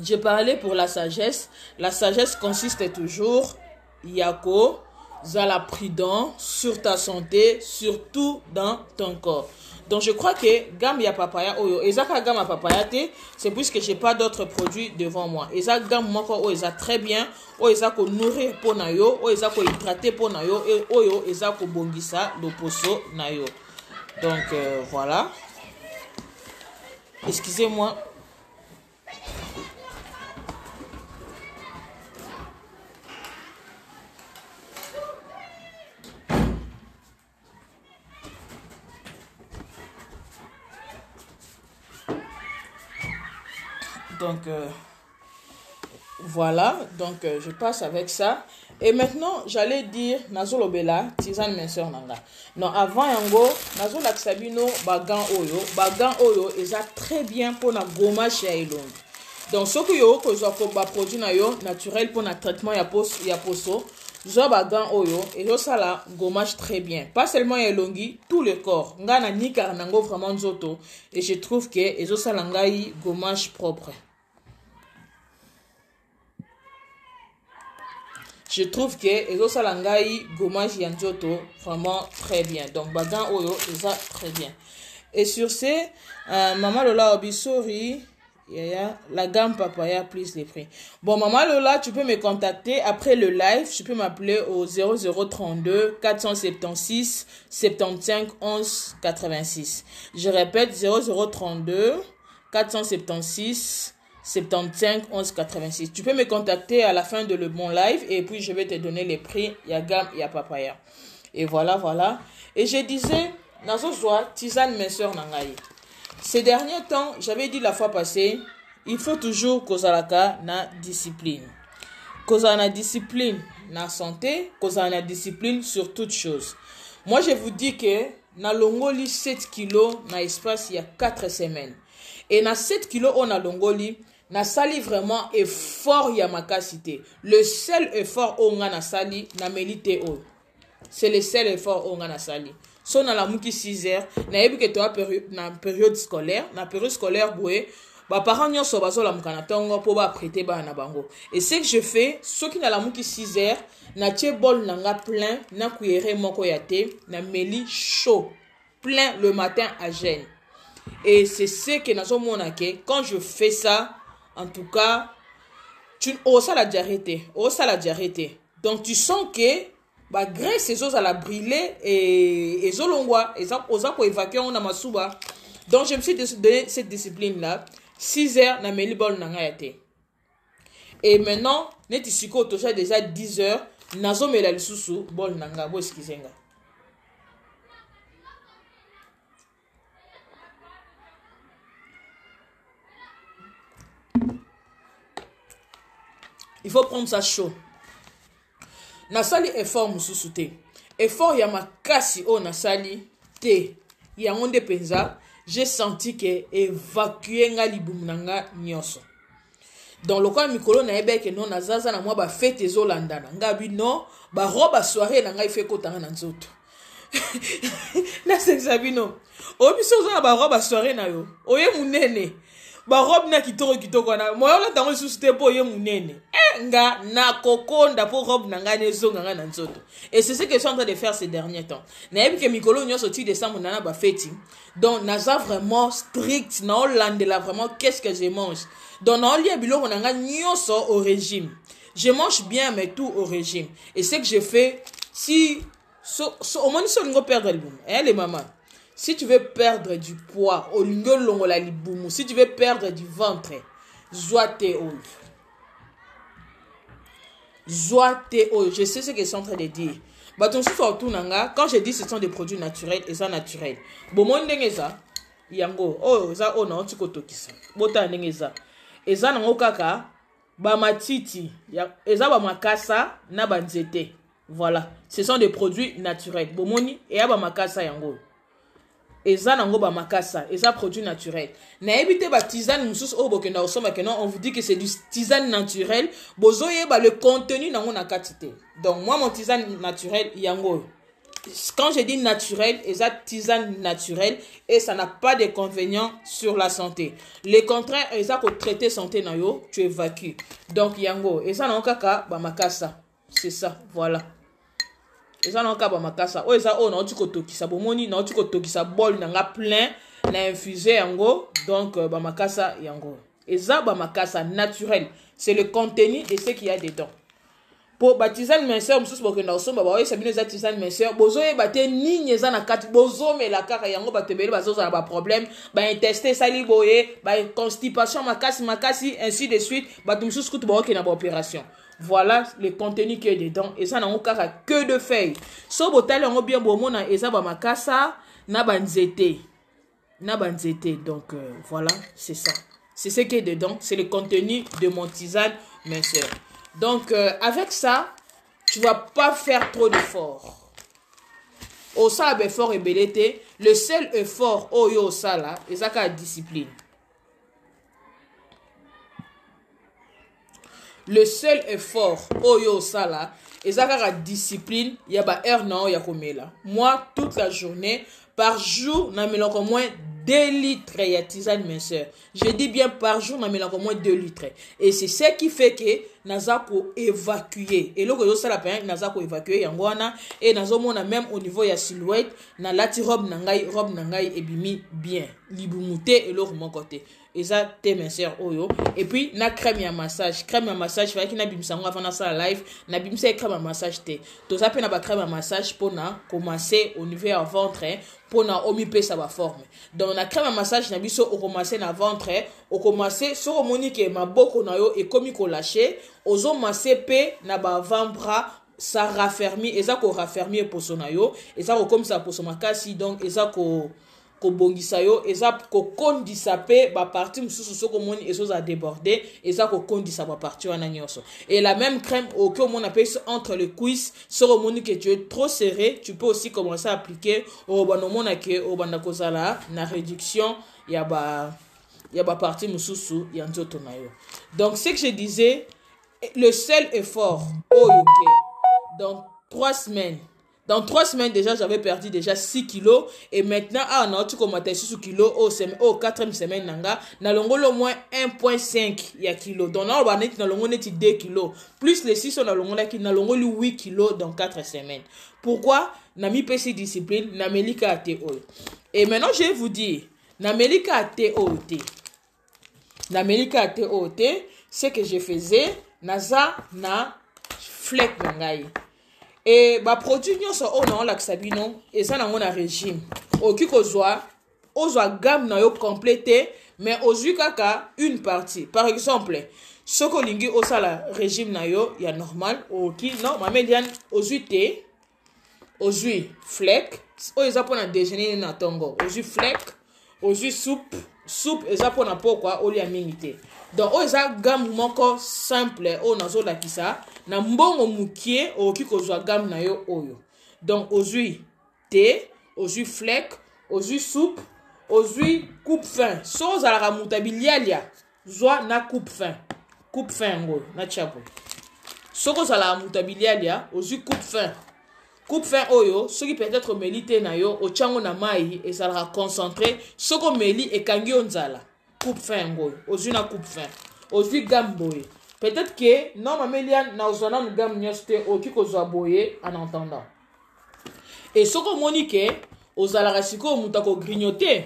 J'ai parlé pour la sagesse. La sagesse consiste toujours yako zala prudent sur ta santé, surtout dans ton corps. Donc je crois que gamme ya papaya oyo ezaka gamme papaya te, c'est puisque j'ai pas d'autres produits devant moi. Eza gamme moko oyo eza très bien, oyo eza ko nourrir pour na yo, oyo eza ko hydrater pour na yo et oyo eza ko bongisa le poso na yo. Donc voilà. Excusez-moi. Donc voilà, donc je passe avec ça. Et maintenant, j'allais dire Nazolo Bella, tisane minceur nanga. Non, avant yango, Nazolo Aksabino, bagan oyo, eza très bien pour na gommage ya elongi. Donc ce que yo ko zo ko ba produit na yo naturel pour na traitement ya poso, zo bagan oyo et yo sala gommage très bien. Pas seulement ya elongi, tout le corps. Nga na ni karanango vraiment nzoto et je trouve que ezo sala ngai gommage propre. Je trouve que ezo salangai gommage yanjoto vraiment très bien. Donc bagan oyo ça très bien. Et sur ce, maman Lola Obisori La gamme papaya plus les prix. Bon, maman Lola, tu peux me contacter après le live. Tu peux m'appeler au 0032 476 75 11 86. Je répète, 0032 476 75 11 86. Tu peux me contacter à la fin de le bon live et puis je vais te donner les prix. Il y a gamme, il y a papaya. Et voilà. Et je disais, dans ce soir, tisane mes soeurs nangaï. Ces derniers temps, j'avais dit la fois passée, il faut toujours kozalaka na discipline. Kozala na discipline na santé, kozala na discipline sur toute chose. Moi, je vous dis que na longoli 7 kilos na espace il y a 4 semaines. Et na 7 kilos on a longoli, na sali vraiment effort ya makasité. Le seul effort on a na sali na melite o. C'est le seul effort on a na sali. So na la muki 6 heures, na yebi que toi na période scolaire, boué, ba parents nyonso bazo la mukana tongo po ba prêter ba na bango. Et ce que je fais, ceux qui na la muki 6 heures, na tie bol nanga plein, na cuillère moko yate, na meli chaud, plein le matin à jeûne. Et c'est ce que nazo monake quand je fais ça, en tout cas, tu ça la diarrhée. Donc tu sens que ba graisse ezos à la brûler et ezolongwa oza ko évacuer on a masuba. Donc je me suis donné cette discipline là 6 heures na meli bol na ngayate. Et maintenant neti siko tocha déjà 10 heures nazo mela lisusu bol nanga bo eskizenga. Il faut prendre ça chaud. Nasali effort mususu te. Effort ya makasi o nasali te. Ya ngonde penza, j'ai senti que évacuer nga libumu nanga nyonso. Dans le cas mikolo na ebe ke non nazaza na mwa ba fête ezolandana. Nga bi non, ba robe soirée na nga ife kotanga na nzoto. Na sexabino. O biso zo na ba robe soirée na yo. Oye munene. Ba robe na kitoko na moyo la tango susute po ye munene nga na kokonda po robe na nga nezonga nga na nzoto. Et c'est ce que je suis en train de faire ces derniers temps. Na yebi ke mikolo nyo sorti décembre na ba fête. Donc naza vraiment strict na Hollande là vraiment qu'est-ce que je mange. Donc na lia biloko na nga nyonso au régime. Je mange bien mais tout au régime. Et ce que je fais si au moins si on perdre le boum. Les mamans. Si tu veux perdre du poids, si tu veux perdre du ventre, zoate oil. Je sais ce que je suis en train de dire. Quand je dis que ce sont des produits naturels, et ça naturel. Bon, moi, yango, ça, non, tu kotokisa. Bota ndengeza. Eza nango kaka, ba matiti, eza ba makasa, na banzete. Voilà. Ce sont des produits naturels. Bomoni, et ba makasa yango. Eza nango ba makasa, eza produit naturel. Na ebite ba tisane mususu o bokenda osoma que non, on vous dit que c'est du tisane naturel, bozoye ba le contenu nango na katite. Donc moi mon tisane naturel yango. Quand je dis naturel, eza tisane naturel et ça n'a pas d'inconvénient sur la santé. Le contraire, eza ko traiter santé na yo, tu évacues. Donc yango, eza nango kaka ba makasa. C'est ça, voilà. Eza na kaba makasa o eza o na otiko tokisa bomoni na otiko tokisa bol na nga plein na infusé yango donc ba makasa yango eza ba makasa naturel, c'est le contenu de ce qu'il y a dedans. Pour baptiser mes sœurs mususu bokenda osomba ba oyesa bino eza tisane mes sœurs bozoye bate nini eza na kati bozome la kaka yango batebeli bazoza na ba problème ba intestin sali boye ba constipation makasi ainsi de suite batu mususu kutu ba okena ba opération. Voilà le contenu qui est dedans. Et ça n'a pas que de feuilles. So botal on bien bomona et ça ba makasa na banzete. Donc voilà, c'est ça. C'est ce qui est dedans, c'est le contenu de mon tisane mes sœurs. Donc avec ça, tu vas pas faire trop d'efforts. Au ça effort et belete, le seul effort oyo ça là, et ça ka discipline. Le seul effort oyo sala ezaka la discipline ya ba heure na ya komela. Moi toute la journée par jour na mela au moins 2 litres ya tisane mes sœurs. Je dis bien par jour na mela au moins 2 litres. Et c'est ce qui fait que naza ko évacuer et loko yo sala pe naza ko évacuer yango wana et nazomona même au niveau ya silhouette na lati robe na ngai ebimi bien libumute et loko mon côté eza te minceur oyo et puis na crème ya massage fa ki na bimsango avant na sala live na bimse crème ya massage te to za pe na ba crème ya massage pona commencer au niveau ya ventre pona omi pesa ba forme donc na crème ya massage na biso o commencer na ventre o commencer so monique maboko na yo e komi ko lâcher ozo masser pe na ba avant-bras ça raffermi eza ko raffermir poso na yo eza ko comme ça poso makasi donc eza ko bongisa yo eza ko kondisa pe ba partie mususu soko moni ezo a déborder eza ko kondisa ba partie wana nyonso et la même crème au que on appelle entre les cuisses soko moni que tu es trop serré tu peux aussi commencer à appliquer au banomona ke au banda kozala na réduction ya ba partie mususu ya nzoto na yo. Donc ce que je disais, le seul effort dans 3 semaines. Dans 3 semaines déjà, j'avais perdu déjà 6 kilos. Et maintenant, non, tu commences 6 kilos au 4e semaine, na longolo au moins 1,5 kilos. Donc là, on va net na longolo 2 kilos. Plus les 6, on a longolo 8 kilos dans 4 semaines. Pourquoi? Na mi PC discipline, na melika ate oil. Et maintenant, je vais vous dire, na melika ate oil. Na melika ate oil, ce que je faisais, naza na flek nangai. Et ba produit nyonso o na la sabino et ça na mona régime oki kozwa ozwa gamme na yo complété mais ozwi kaka une partie par exemple soko lingi osala régime na yo ya normal oki non mamelian ozwi te ozwi flek o eza pona déjeuner na tongo ozwi flek ozwi soupe eza pona pokwa oli ya mingi te donc o eza gamme moko simple o nazo la kisa na mbongo mukie oki kozwa gamme na yo oyo donc ozwi te ozwi flek ozwi soupe ozwi coupe fin so ozalaka mutabilialia zwa na coupe fin ngo na chapo soko ozalaka mutabilialia ozwi coupe fin oyo soki peut-être melite na yo ochango na mai ezalaka concentré soko meli ekangi onzala coupe fin ngo ozwi na coupe fin ozwi gamme boye peut-être que non mamelian na ozwana na gamme nyoste oki kozwa boye en entendant et soko monique ozalaka siko mutako grignoter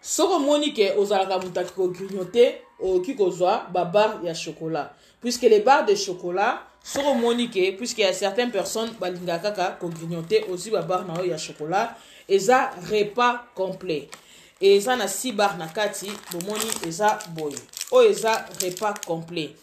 soko monique ozalaka mutako grignoter oki kozwa ba barre ya chocolat puisque les barres de chocolat soko monique puisqu'il y a certaines personnes balinga kaka ko grignoter aussi ba barre na ya chocolat eza repas complet et eza na 6 barres na kati bomoni eza boye o eza repas complet.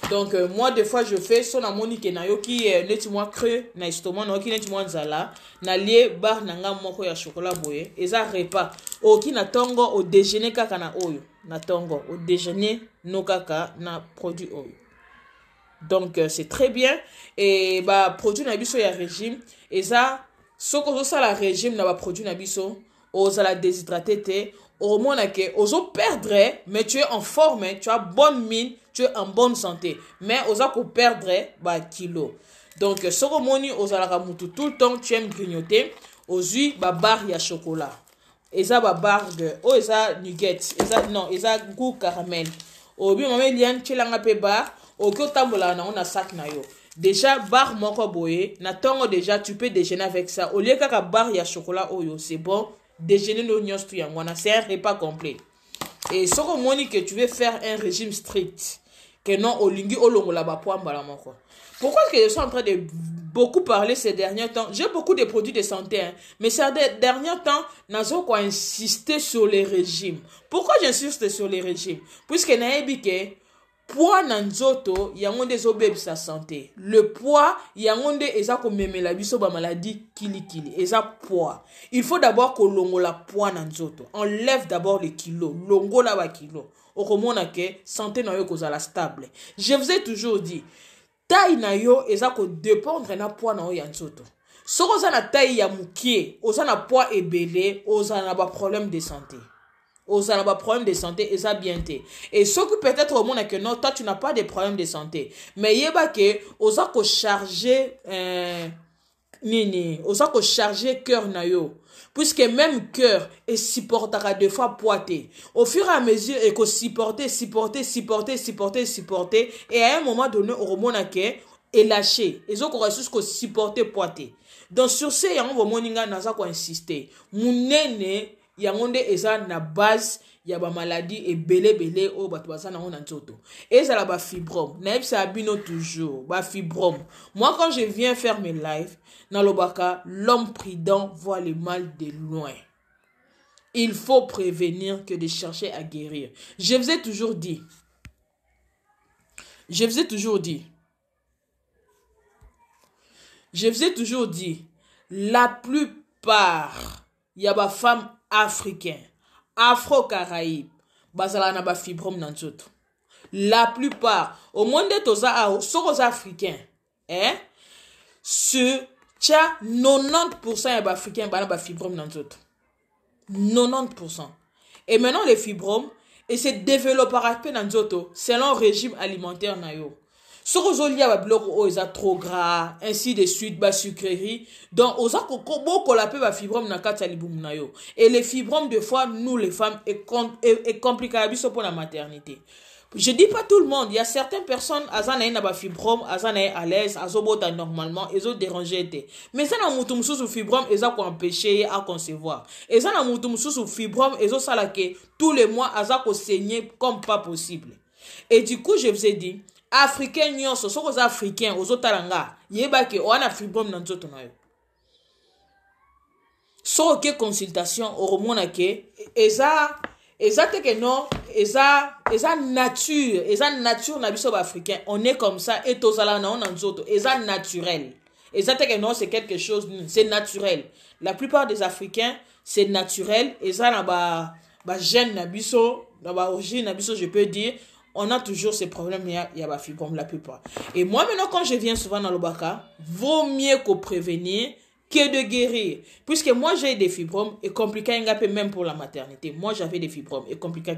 Donc moi des fois je fais son amoni ke na yo ki neti moi creux na estomac na ki neti moi nzala na lie bar na nga moko ya chocolat boye eza repas o ki na tongo au déjeuner kaka na oyo na tongo au déjeuner no kaka na produit oyo. Donc c'est très bien et ba produit na biso ya régime eza soko zo sala régime na ba produit na biso o za la déshydraté te au moins que ozo perdre mais tu es en forme, tu as bonne mine, tu es en bonne santé mais oza ko perdre ba kilo. Donc soko moni ozalaka mutu tout le temps tu aimes grignoter ozui ba barre ya chocolat eza ba barre de o eza nuggets eza goût caramel obi mama lian chelanga pe bar o ko tambola na on a sac na yo déjà barre moko boye na tongo déjà tu peux déjeuner avec ça au lieu kaka barre ya chocolat oyo c'est bon. Déjeuner no nyos tu yangwana c'est un repas complet et soko moni que tu veux faire un régime strict que non olingi olongola ba poamba la moko. Pourquoi est-ce que je suis en train de beaucoup parler ces derniers temps? J'ai beaucoup de produits de santé mais ces derniers temps nazo ko insister sur les régimes. Pourquoi j'insiste sur les régimes? Puisque naebi ke poids na nzoto yango nde ezobebisa santé. Le poids yango nde eza komemela biso ba maladie kili eza poids. Il faut d'abord kolongola poids na nzoto. Enlève d'abord les kilos, longola ba kilos. Okomona ke santé na yo kozala stable. Je vous ai toujours dit taille na yo eza ko dépendre na poids na yo ya nzoto. Soko za na taille ya mukie, oza na poids ebele, oza na ba problème de santé. Aux a problème de santé et ça bien té et ce que peut-être au monde que non toi tu n'as pas de problème de santé mais yeba que aux a ko charger nini oza ko charger cœur na yo puisque même cœur et supportera des fois poité au fur et à mesure et que supporter et à un moment donné au remona que est lâché et zo ko ressource ko supporter poité donc sur ce yango moninga naza ko insister munene yango nde eza na base ya ba maladie et belé o bato basa na ngona nzoto ezala ba fibrome na ebisa bino toujours ba fibrome. Moi quand je viens faire mes lives na lobaka l'homme prudent voit le mal de loin. Il faut prévenir que de chercher à guérir. Je vous ai toujours dit la plupart y a ba femmes africaines afro-caraïbes bazala na ba fibrome na nzoto. La plupart au monde toza soko africains sur 90% ya ba africains bana ba fibrome na nzoto. 90%. Et maintenant les fibromes et se développera pe na nzoto selon régime alimentaire na yo. Soko zolia ba biloko o eza trop gras ainsi de suite ba sucrerie donc oza ko la pe ba fibrome na kati ya libumu na yo. Et les fibromes de fois nous les femmes est compliqué biso pour la maternité. Je dis pas tout le monde, il y a certaines personnes azana na ba fibrome azana à l'aise azobota normalement ezo déranger mais ça na mutu mususu fibrome eza ko empêcher à concevoir et ça na mutu mususu fibrome ezo sala que tous les mois aza ko saigner comme pas possible. Et du coup je vous ai dit africain nyonso soko za africain ozo talanga yeba ke o ana fibrome na nzoto na yo so ke consultation o remona ke eza te que non eza nature na biso ba africain on est comme ça et tozala na on nzoto eza naturel eza te que non c'est quelque chose c'est naturel. La plupart des africains c'est naturel eza na ba gène na biso na ba origine na biso je peux dire on a toujours ces problèmes il y a ba fibrome la plupart. Et moi maintenant quand je viens souvent dans le baka vaut mieux qu'on prévenir que de guérir. Puisque moi j'ai des fibromes et compliqué même pour la maternité. Moi j'avais des fibromes et compliqué.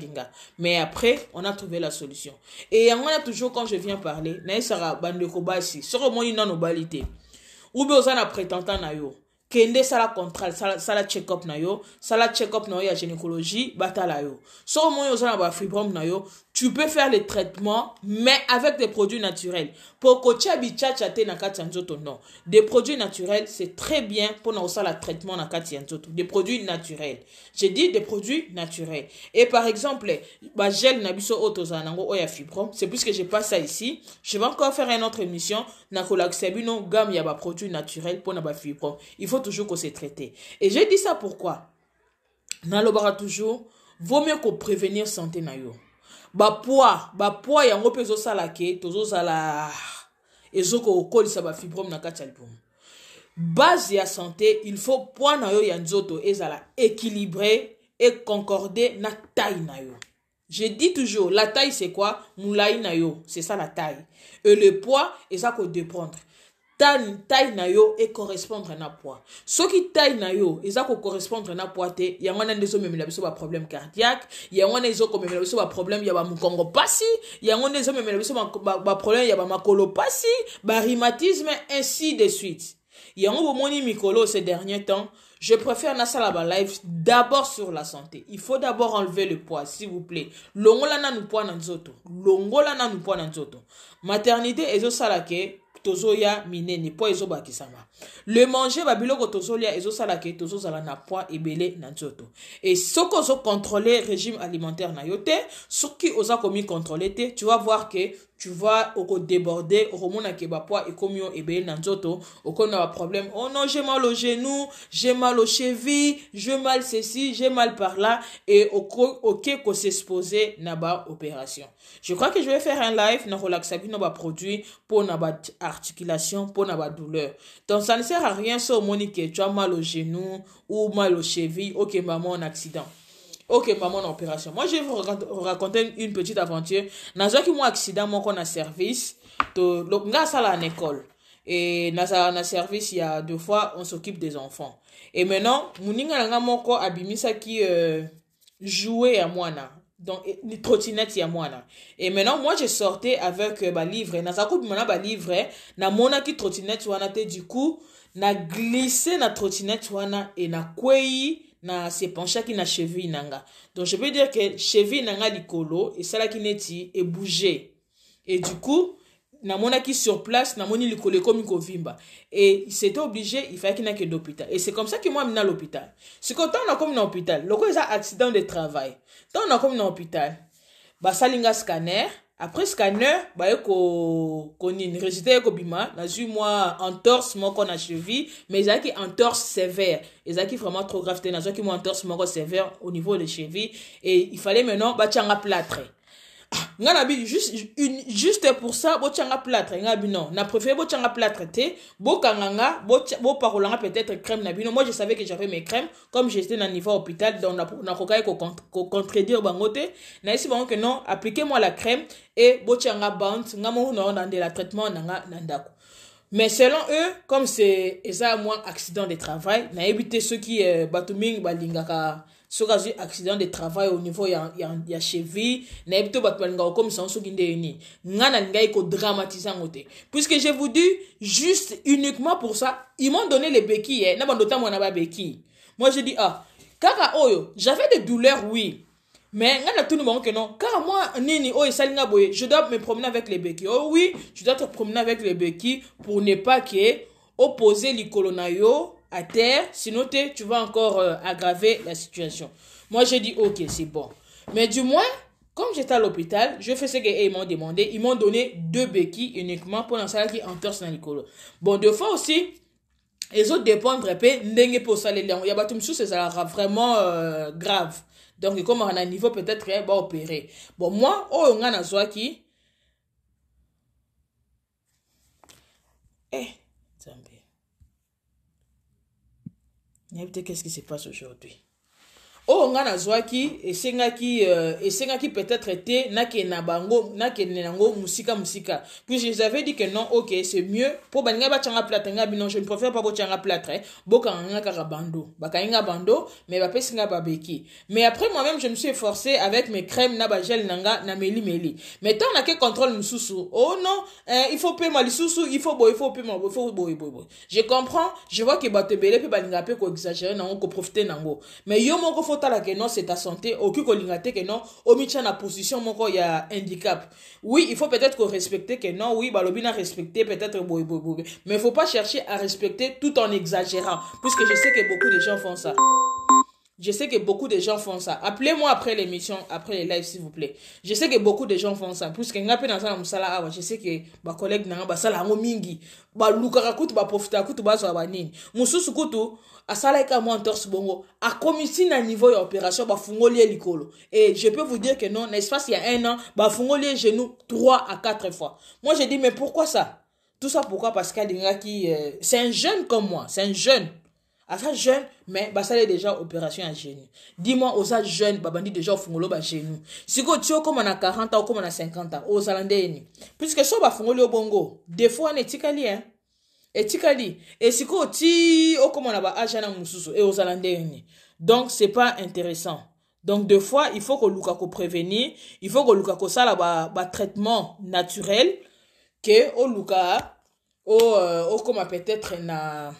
Mais après, on a trouvé la solution. Et on a toujours, quand je viens parler, naïsara bandeko basi, sur mon inanobalité. Ou bien on a prétentant na yo. Kende sala contrôle, sala check-up na yo, ya gynécologie, batala yo. Sur mon yozana ba fibrome na yo, tu peux faire les traitements, mais avec des produits naturels. Pour que tu habites na kati nzoto non. Des produits naturels, c'est très bien pour na osala traitement na kati nzoto. Des produits naturels. J'ai dit des produits naturels. Et par exemple, ba gel na biso otozana nango oya fibrome, c'est puisque j'ai pas ça ici. Je vais encore faire une autre émission na kolaxabino gamme ya ba produits naturels pour na ba fibrome. Il faut toujours qu'on se traite. Et j'ai dit ça pourquoi? Nalobara toujours, vaut mieux qu'on prévenir santé na yo. Ba poids yango pezo salake, tozo sala ezoko okolisa ba fibrome na kati album. Base ya santé, il faut poids na yo ya nzoto ezala équilibré et concordé na taille na yo. Je dis toujours, la taille c'est quoi? Moulai na yo, c'est ça la taille. Et le poids, c'est ça qu'on doit prendre. Taille na yo et correspondre na poids. Ce qui taille na yo, et ça qu'on correspondre na poids te, y a un des hommes même la problème cardiaque, y a un des hommes même la problème y a ba mukongo pasi, y a un des hommes même la problème y a ba makolo pasi, ba rhumatisme ainsi de suite. Y a un bomoni mikolo ces derniers temps. Je préfère Nasalaba Live d'abord sur la santé. Il faut d'abord enlever le poids, s'il vous plaît. Longola na nu poids nanzoto. Maternité ezo salake tozoya minene po ezo bakisama. Le manger babiloko tozolia ezo salake tozo zala na poids ebele nanzoto. Et soko zo contrôler régime alimentaire na yote, soki oza komi contrôler te, tu vas voir que tu vas au déborder, au remona ke ba poids et komio ebele nanzoto, au qu'on a un problème. Oh non, j'ai mal au genou, j'ai mal aux chevilles, j'ai mal ceci, j'ai mal par là et ok qu'on s'exposer na ba opération. Je crois que je vais faire un live na relaxabi na ba produit pour na ba articulation, pour na ba douleur. Donc ça ne sert à rien si au monique tu as mal au genou ou mal aux chevilles, ok maman en accident. Ok, maman en opération. Moi, je vais vous raconter une petite aventure. Dans un accident, moi, qu'on a service, nga sala en école. Et dans un service, il y a 2 fois, on s'occupe des enfants. Et maintenant, mouninga nga moko abimisa qui jouait à moi na. Donc les trottinettes y a moi là. Et maintenant moi je sortais avec ba livre na ça coupe maintenant ba livre na mona qui trottinette wana te du coup na glissé na trottinette wana et na kwei na se penchaki na cheville nanga. Donc je peux dire que cheville nanga likolo et ça là qui neti et bouger. Et du coup, na monaki sur place, na moni likolo comme kovimba. Et c'était obligé, il fallait qu'il n'ait que d'hôpital. Et c'est comme ça que moi je suis à l'hôpital. C'est quand on a comme dans l'hôpital, le cas accident de travail. Tant on a comme dans l'hôpital, bah salinga scanner. Après scanner, bah ko ni résultat ko bima, na ju moi entorse moi qu'on a cheville, mais ça qui entorse sévère. Et ça qui vraiment trop grave, na qui moi entorse moi sévère au niveau des chevilles et il fallait maintenant bah tchanga plâtre. Nga bi juste pour ça bo tchanga plâtre nga bi non na préféré bo tchanga plâtre té bo kanganga bo parolanga peut-être crème na bi non. Moi je savais que j'avais mes crèmes comme j'étais dans niveau hôpital donc na kokai ko contredire bangote na isi bango que non appliquez-moi la crème et bo tchanga band nga mo non dans de la traitement nanga nandako. Mais selon eux, comme c'est ça moins accident de travail, na évité ceux qui batuming balingaka sokazi accident de travail au niveau ya cheville, na évité batubalingaka comme ça so ginde ni. Ngana ngai ko dramatiser ngote. Puisque je vous dis juste uniquement pour ça, ils m'ont donné les béquilles, na bandota moi na ba béquilles. Moi je dis kaka oyo, j'avais des douleurs oui. Mais tout le monde que non, car moi nini je dois me promener avec les béquilles. Oh oui, tu dois te promener avec les béquilles pour ne pas que opposer les colonayo à terre, sinon tu vas encore aggraver la situation. Moi j'ai dit ok, c'est bon. Mais du moins, comme j'étais à l'hôpital, je fais ce qu'ils m'ont demandé, ils m'ont donné 2 béquilles uniquement pour l'instant qui entorse dans les colos. Bon, deux fois aussi les autres dépendent peu ndenge pour ça les liens. Il y a batum sous c'est vraiment grave. Donc, comme on a un niveau peut-être va opérer. Bon, moi, on a Zwaki. Zambé. Qu'est-ce qui se passe aujourd'hui? On a Zwaki et Sengaki peut-être été na bango musika. Puis je les avais dit que non, ok, c'est mieux pour banga ba tchanga plâtre non, je ne préfère pas bo tchanga plâtre boka nga karabando baka nga bando mais ba pesinga ba beki. Mais après moi-même je me suis efforcé avec mes crèmes na ba gel nanga na meli. Mais tant na que contrôle mususu. Oh non, il faut payer mal susu, il faut payer mal, il faut boy. Je comprends, je vois que ba te belé pe balinga pe ko exagérer nango ko profiter nango. Mais yo moko là que non c'est ta santé aucun colingate que non au micha na position moko ya handicap. Oui, il faut peut-être qu'on respecte que non oui balobina respecter peut-être boy mais il faut pas chercher à respecter tout en exagérant puisque je sais que beaucoup de gens font ça. Je sais que beaucoup de gens font ça. Appelez-moi après l'émission, après les lives, s'il vous plaît. Je sais que beaucoup de gens font ça. Puisque je sais que ma collègue n'a pas ça, la mingi. Ba lukara kutu ba profita kutu ba so ba nini. Mususu kutu asala ka mo entorse bongo. A commissi na niveau ya opération ba fungoli likolo. Et je peux vous dire que non, l'espace il y a 1 an, ba fungoli genou 3 à 4 fois. Moi j'ai dit mais pourquoi ça? Tout ça pourquoi? Parce qu'il y a qui c'est un jeune comme moi, c'est un jeune. À ça jeune, mais bah ça est déjà opération à genou. Dis-moi, aux ça jeune, bah bandi déjà au fungolo bah genou. Si ko tio comme on a 40 ans ou comme on a 50 ans, aux alandeni. Puisque so bah fungolo au bongo, des fois on est tikali hein. Et tikali. Et si ko ti au comme on a bah ajana mususu et aux alandeni. Donc c'est pas intéressant. Donc deux fois, il faut que lukako prévenir, il faut que lukako ça là bah traitement naturel que au luka au comme peut-être na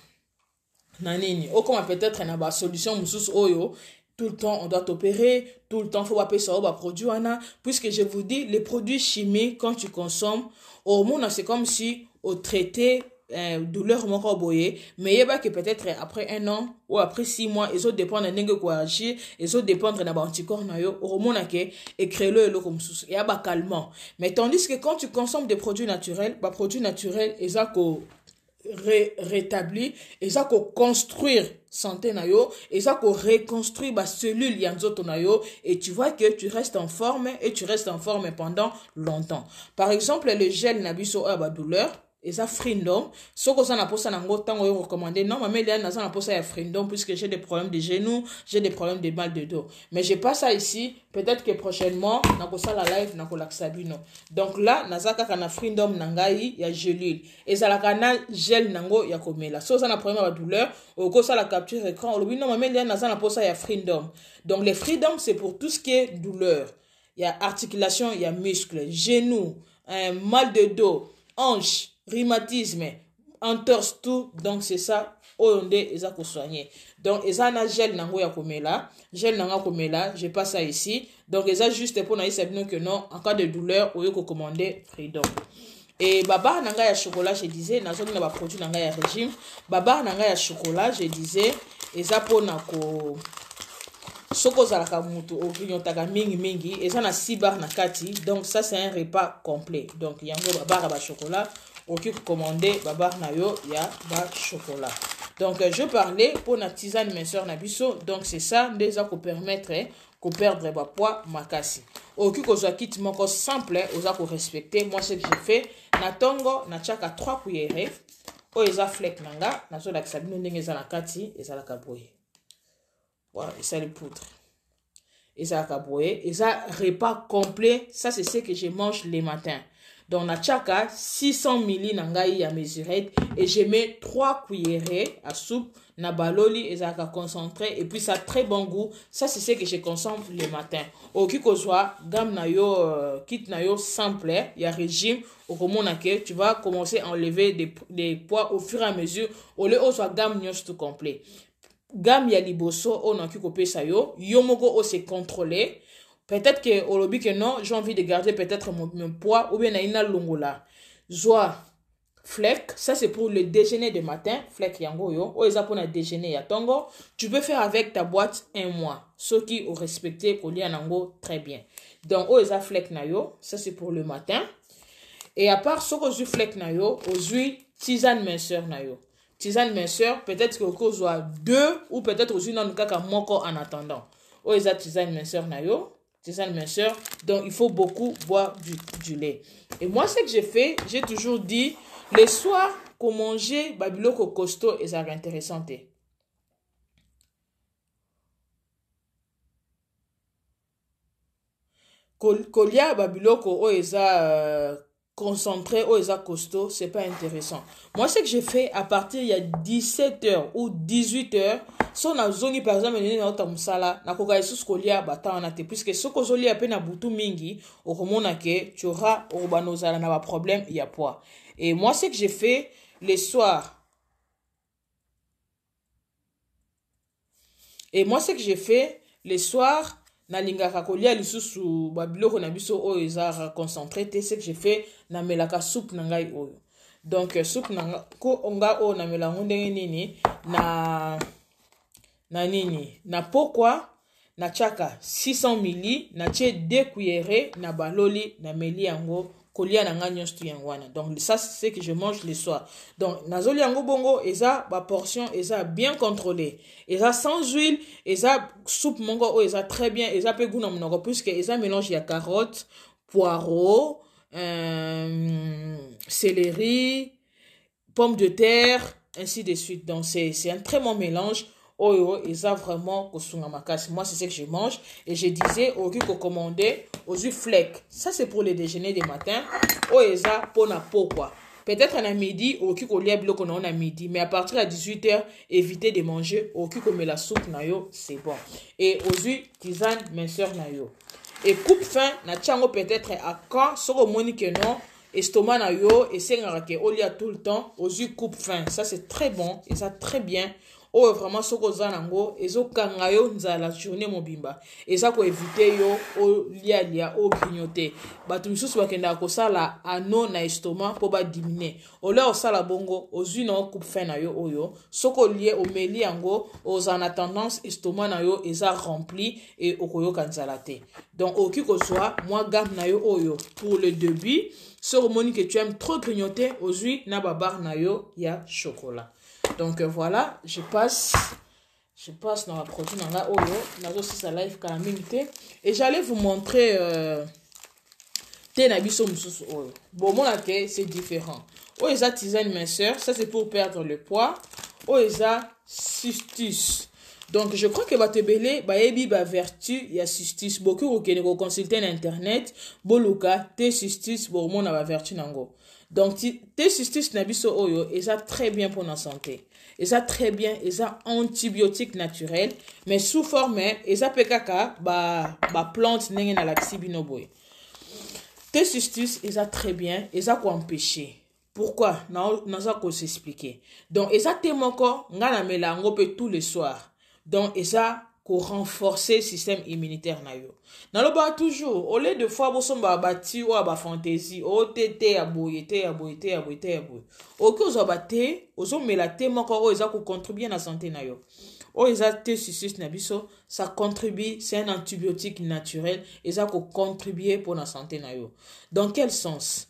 nanini o comme peut-être na ba solution mususu oyo tout le temps on doit opérer tout le temps faut appeler ça ba produit ana puisque je vous dis les produits chimiques quand tu consommes au monde c'est comme si au traité douleur moko boye mais yeba que peut-être après 1 an ou après 6 mois ils autres dépendent de ndenge ko agir ils autres dépendent na ba anticorps na yo au monde ke et créer le comme mususu ya ba calmant mais tandis que quand tu consommes des produits naturels ba produits naturels eza ko rétablir et ça qu'on construire santé na yo et ça qu'on reconstruire ba cellule yanzoto na yo et tu vois que tu restes en forme et tu restes en forme pendant longtemps. Par exemple le gel na biso ba douleur et ça freedom soko ça na posa nango tango yo recommander non mais là na ça na posa ya freedom puisque j'ai des problèmes de genoux, j'ai des problèmes de mal de dos. Mais j'ai pas ça ici, peut-être que prochainement na ko ça la live na ko laxabino. Donc là na za kaka na freedom nangai ya gelule et ça la kana gel nango ya komela. So ça na problème de douleur, au ko ça la capture écran, au non mais là na ça na posa ya freedom. Donc les freedom c'est pour tout ce qui est douleur. Il y a articulation, il y a muscle, genoux, mal de dos, hanche, rhumatisme, entorse tout. Donc c'est ça onde eza ko soigner. Donc eza na gel nango ya komela, gel nanga komela, je passe ça ici. Donc eza juste pour na isabino que non, en cas de douleur oyo ko commander Freedom. Et baba nanga ya chocolat, je disais nazongi na ba produit nanga ya régime. Baba nanga ya chocolat, je disais eza pona ko soko zalaka mutu okinyotaka mingi eza na 6 barres na kati. Donc ça c'est un repas complet. Donc yango baba ba chocolat oki commander baba na yo ya ba chocolat. Donc je parlais pour na tisane minceur na biso. Donc c'est ça déjà ko permettre ko perdre ba poids makasi. Oki ko zwa kit moko simple oza ko respecter. Moi ce que j'ai fait na tongo na chaka 3 cuillères o eza flek nanga na so la kisabino ndenge eza na kati eza la kaboye. Voilà, et ça les poudres. Et ça kaboye, et ça repas complet, ça c'est ce que je mange les matins. Donc na chaka 600 ml nangai ya mesurette et je mets 3 cuillerées à soupe na baloli et ça concentré et puis ça a très bon goût. Ça c'est ce que je consomme le matin. Au kiko soit gamme na yo kit na yo simple, il y a régime au komona que tu vas commencer à enlever des poids au fur et à mesure au lieu au soit gamme nyos tout complet. Gamme ya liboso on a qui sa yo moko o se contrôler. Peut-être que au lobby que non, j'ai envie de garder peut-être mon poids ou bien na ina longola. Joie flek, ça c'est pour le déjeuner de matin, flek yango yo, o eza pour na déjeuner ya tongo. Tu peux faire avec ta boîte 1 mois. Ceux qui ont respecté kolia nango très bien. Donc o eza flek na yo, ça c'est pour le matin. Et à part ce que je flek na yo, aujourd'hui tisane minceur na yo. Tisane minceur, peut-être que vous soit 2 ou peut-être aussi non kaka moko en attendant. O eza tisane minceur na yo. Tisane minceur, donc il faut beaucoup boire du lait. Et moi, ce que j'ai fait, j'ai toujours dit, les soirs, qu'on mangeait babiloko costaud et ça intéressant. Kolia babiloko o eza concentré o eza costaud, c'est pas intéressant. Moi, ce que j'ai fait à partir il y a 17h ou 18h, so na zongi par exemple na ota musala na koka yesus kolia bata na te puisque soko zolia pe na butu mingi okomona ke tu auras obanozala na ba problème il y a poids. Et moi ce que j'ai fait les soirs na lingaka kolia lisusu babiloko na biso oyo eza concentré te, ce que j'ai fait na melaka soupe na ngai oyo. Donc soupe na ko onga o na melango ndenge nini na nini na pokwa na chaka 600 ml na tie 2 cuillerées na baloli na meli yango kolia na nga nyonso yangwana. Donc ça c'est ce que je mange le soir. Donc nazoli yango bongo eza ba portion eza bien contrôlée, eza sans huile, eza soupe mongo o eza très bien, eza pe goût na monoko puisque eza mélange ya carotte, poireau, céleri, pommes de terre, ainsi de suite. Donc c'est un très bon mélange. Oyo, eza vraiment kosunga makasi. Moi, c'est ce que je mange. Et je disais, au lieu de commander, aux huiles flek. Ça, c'est pour le déjeuner des matins. Oyo, eza pona pourquoi. Peut-être à midi, au lieu de lier qu'on a à midi. Mais à partir de 18h, évitez de manger. Au lieu de mettre la soupe na yo, c'est bon. Et aux huiles tisane minceur na yo. Et coupe fin, na tchango peut-être à quand, soko moni que non. Estomac na yo, et c'est ngara ke olia tout le temps. Aux huiles coupe fin. Ça, c'est très bon. Et ça, très bien. Oh vraiment soko zanango ezo kanga yo nzala journée mobimba eza ko éviter yo o lia o grignoter batu misusu bakenda ko sala ano na estomac po ba diminuer o le o sala bongo ozui na coupe fin na yo oyo soko lié o meli yango ozana tendance estomac na yo eza rempli et okoyoka nzala te. Donc oki ko soit moi gamme na yo oyo pour le début cérémonie que tu aimes trop grignoter ozui na babar na yo ya chocolat. Donc voilà, je passe dans la produit dans la oyo, dans aussi sa live calamité et j'allais vous montrer tenabiso mususu oyo. Bon mon que c'est différent. O eza tisane minceur, ça c'est pour perdre le poids. O eza cystus. Donc je crois que batebele ba yebi ba vertu ya cystus. Beaucoup okene ko consulter na internet, boluka te cystus bon mon ba vertu nango. Donc te cystus na biso oyo eza très bien pour notre santé. Eza très bien, eza antibiotique naturel mais sous forme eza pekaka ba plante nenge na laxi binoboy. Te cystus eza très bien, eza ko empêcher Pourquoi? Non, ça qu'on s'expliquer. Donc, et ça te moko, ngana melango pe tous les soirs. Donc, et ça, qu'on renforcer le système immunitaire na yo. Dans le bas toujours, au lieu de fois, vous sommes bâti ou à fantaisie, au tété, à boye. Ok, vous abatté, vous avez la thé moko, vous avez contribué à la santé na yo. Oh, ils ont été susus nabiso, ça contribue, c'est un antibiotique naturel, et ça contribue pour la santé na yo. Dans quel sens?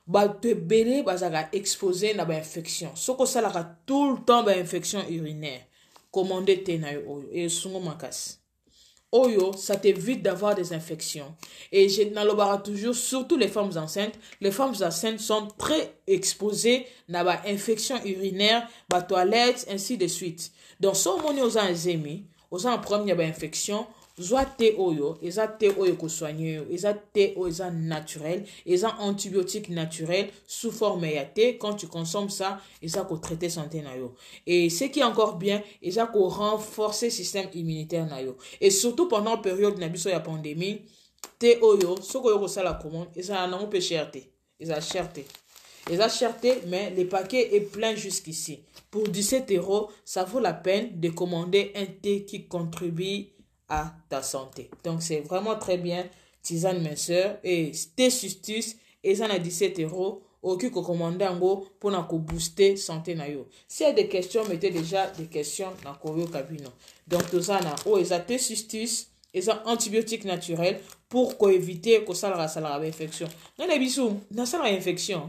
Bah te belé bah ça va exposer na ba infection soko ça la tout le temps ba infection urinaire commandé te na yo et sungo makas oyo ça t'évite d'avoir des infections et j'ai na lobara toujours surtout les femmes enceintes sont très exposées na ba infection urinaire ba toilette ainsi de suite donc so moni aux enzemi aux en première ba infection soit te oyo, eza te oyo ko soigner, eza te oyo eza naturel, eza antibiotique naturel sous forme ya te, quand tu consommes ça, eza ko traiter santé na yo. Et ce qui est encore bien, eza ko renforcer système immunitaire na yo. Et surtout pendant la période na biso ya pandémie, te oyo, soko yo ko sala commande, eza na pe cherté, eza cherté. Eza cherté, mais le paquet est plein jusqu'ici. Pour 17 €, ça vaut la peine de commander un thé qui contribue à ta santé. Donc, c'est vraiment très bien. Tisane minceur et thé sustus, et ça a 17 €. Au ko commander en gros pour na ko booster santé na yo. S'il y a des questions, mettez déjà des questions dans le cabine. Donc, tout ça, na ça thé sustus, et ça antibiotique naturel pour éviter que ça la infection. Dans les bisous, na ça la infection.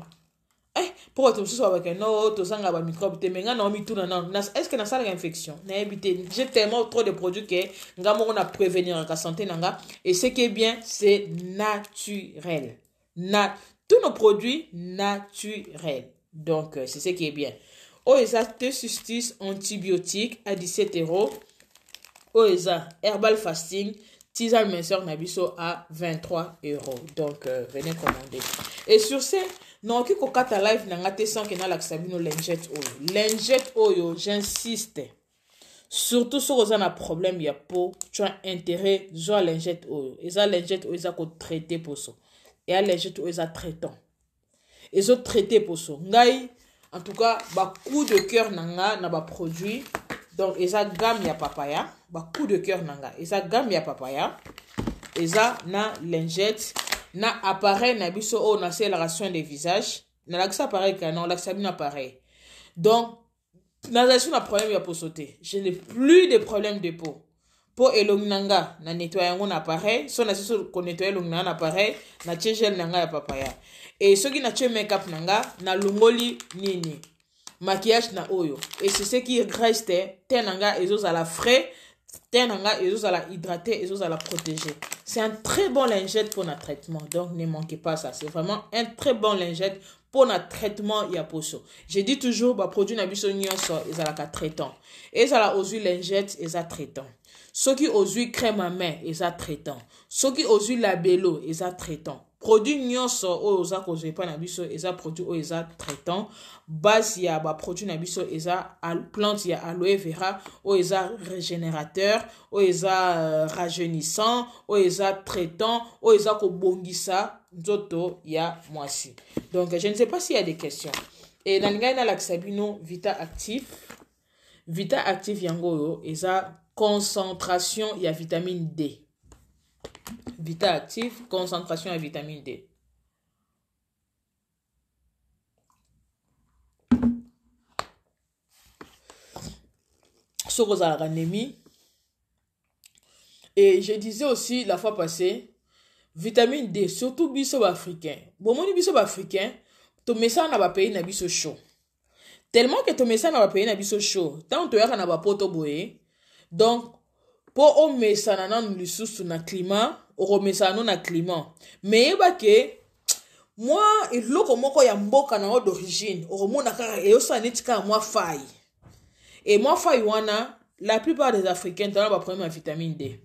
Pourquoi tu sois avec un autre, tu as un microbe, tu as un microbe, est-ce que tu as une infection? J'ai tellement trop de produits que on a prévenir la santé. Et ce qui est bien, c'est naturel. Tous nos produits naturels. Donc, c'est ce qui est bien. Oesa te sustis antibiotique à 17 €. Oesa herbal fasting. Tisane minceur nabiso à 23 €. Donc, venez commander. Et sur ce, non, qui kokata live n'angate sans que na laxabino lingette oyo. Lingette oyo, j'insiste. Surtout si vous avez un problème ya peau, tu as intérêt à lingette oyo. Et ça lingette oyo, ça ko traiter pour ça. Et à lingette oyo, ça traitant. Et ça traiter pour ça. Ngai, en tout cas, ba coup de cœur nanga na ba produit. Donc, et ça gamme ya papaya. Ba coup de cœur nanga. Et ça gamme ya papaya. Et ça na lingette. Na appareil na biso o na accélération des visages na l'accès appareil canon l'accès bien appareil donc na la problème ya peau sauter je n'ai plus de problème de peau pour elonginanga na nettoyer mon appareil so na so ko nettoyer elonginanga na appareil na gel nanga ya papaya et ce qui na tche make-up nanga na longoli nini maquillage na oyo et c'est ce qui reste tenanga ezos à la frais tenanga ezos à la hydrater ezos à la protéger. C'est un très bon lingette pour notre traitement. Donc, ne manquez pas ça. C'est vraiment un très bon lingette pour notre traitement yaposo. Je dis toujours, bah, produit nabiso nyonso, ils ont la traitant. Et ça aux huiles lingette, ils ont traitant. Ceux qui aux huiles crème à main, ils ont traitant. Ceux qui aux huiles labello, ils ont traitant. Produit nyonso, aux a causé pas nabiso, ils ont produit, ils ont traitant. Base ya, bah, produit nabiso, ils ont plante ya aloe vera, ils ont régénérateur, ils ont rajeunissant, ils ont traitant, ils ont kobongisa, nzoto ya mwasi. Donc, je ne sais pas s'il y a des questions. Et dans le cas de l'axabino Vita Active yango, ils ont concentration, il y a vitamine D. Vita Active, concentration à vitamine D. Sur anémie. Et je disais aussi la fois passée, vitamine D, surtout biso africain. Bon, mon biso africain, to mesa na ba pays na biso chaud. Tellement que to mesa na ba pays na biso chaud. Tant to yaka na ba poto boye. Donc, pour o mesa na nan lisusu na climat, o mesa no na climat. Mais eba ke moi iloko moko ya mboka na d'origine, o mona kaka e osa netika moi faille. Et moi faille wana, la plupart des Africains t'ont pas problème à vitamine D.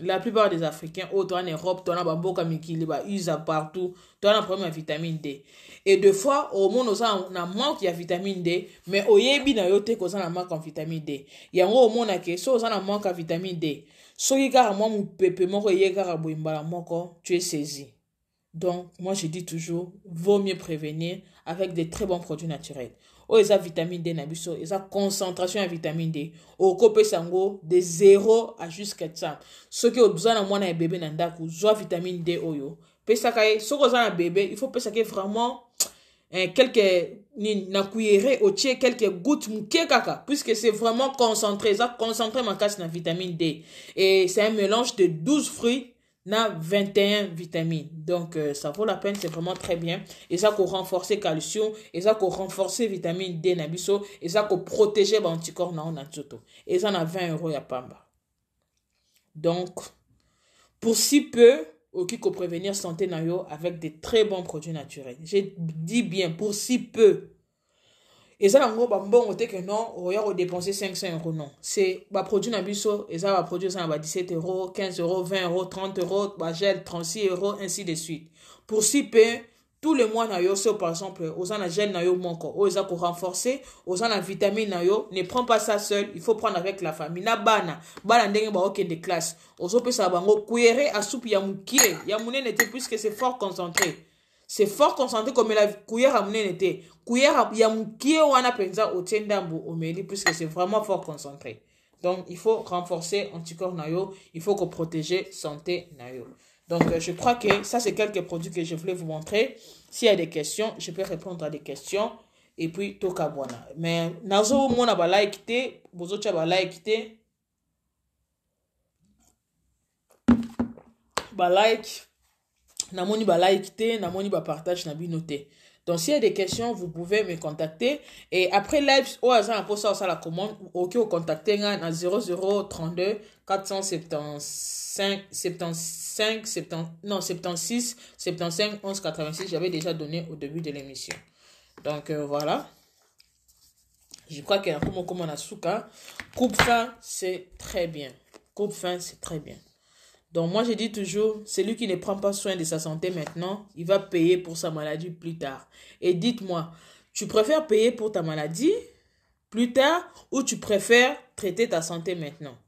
La plupart des Africains, autant en Europe, t'en as pas beaucoup mikili, ba usa partout, t'en as problème à vitamine D. Et deux fois, au monde, on a manque de vitamine D, mais au yebi na yote qu'on a manque en vitamine D. Il y a un au monde qui so on a manque de vitamine D. So y a moi mon pepe moko y a boimbala moko, tu es saisi. Donc, moi, je dis toujours, vaut mieux prévenir avec des très bons produits naturels. Oh, ils ont vitamine D, nabiso, ils ont concentration en vitamine D. Au copé sango, de 0 à jusqu'à 100. Ceux qui ont besoin de moi, un bébé, nandaku, soit vitamine D, oyo. Pesakaye, ceux qui ont un bébé, il faut pesakaye vraiment quelques na cuillère au tché quelques gouttes mouké kaka puisque c'est vraiment concentré ça concentré ma casse na vitamine D et c'est un mélange de 12 fruits na 21 vitamines donc ça vaut la peine c'est vraiment très bien et ça qu'on renforcer calcium et ça qu'on renforcer vitamine D na biso et ça qu'on protéger ba anticorps na on a tout et ça na 20 € ya pamba donc pour si peu qui peut prévenir santé nayo avec des très bons produits naturels. Je dis bien pour si peu. Et ça, on va que non, on va dépenser 500 € non. C'est bah produit nabiso et ça va produire ça va 17 €, 15 €, 20 €, 30 €, bah gel 36 € ainsi de suite. Pour si peu tous les mois na yo so par exemple aux en gel na yo monko aux za pour renforcer aux en vitamine na yo ne prends pas ça seul il faut prendre avec la famille na bana ndenge ba okende classe ozo pesa bango cuillère à soupe ya mukie ya munene te puisque c'est fort concentré comme la cuillère à munene te cuillère ya mukie wana penza otendambo omeli puisque c'est vraiment fort concentré donc il faut renforcer anticorps na yo il faut protéger santé na yo. Donc, je crois que ça, c'est quelques produits que je voulais vous montrer. S'il y a des questions, je peux répondre à des questions. Et puis, toka bona. Mais, nazo mona ba like te, bozo cha ba like te. Ba like, namoni ba like te, namoni ba partage na binote. Donc, s'il y a des questions, vous pouvez me contacter. Et après live, au hasard, pour ça, la commande, ok, vous contactez na 0032 475 76 75 11 86. J'avais déjà donné au début de l'émission. Donc, voilà. Je crois que comme on a souka, coupe fin, c'est très bien. Coupe fin, c'est très bien. Donc moi je dis toujours, celui qui ne prend pas soin de sa santé maintenant, il va payer pour sa maladie plus tard. Et dites-moi, tu préfères payer pour ta maladie plus tard ou tu préfères traiter ta santé maintenant?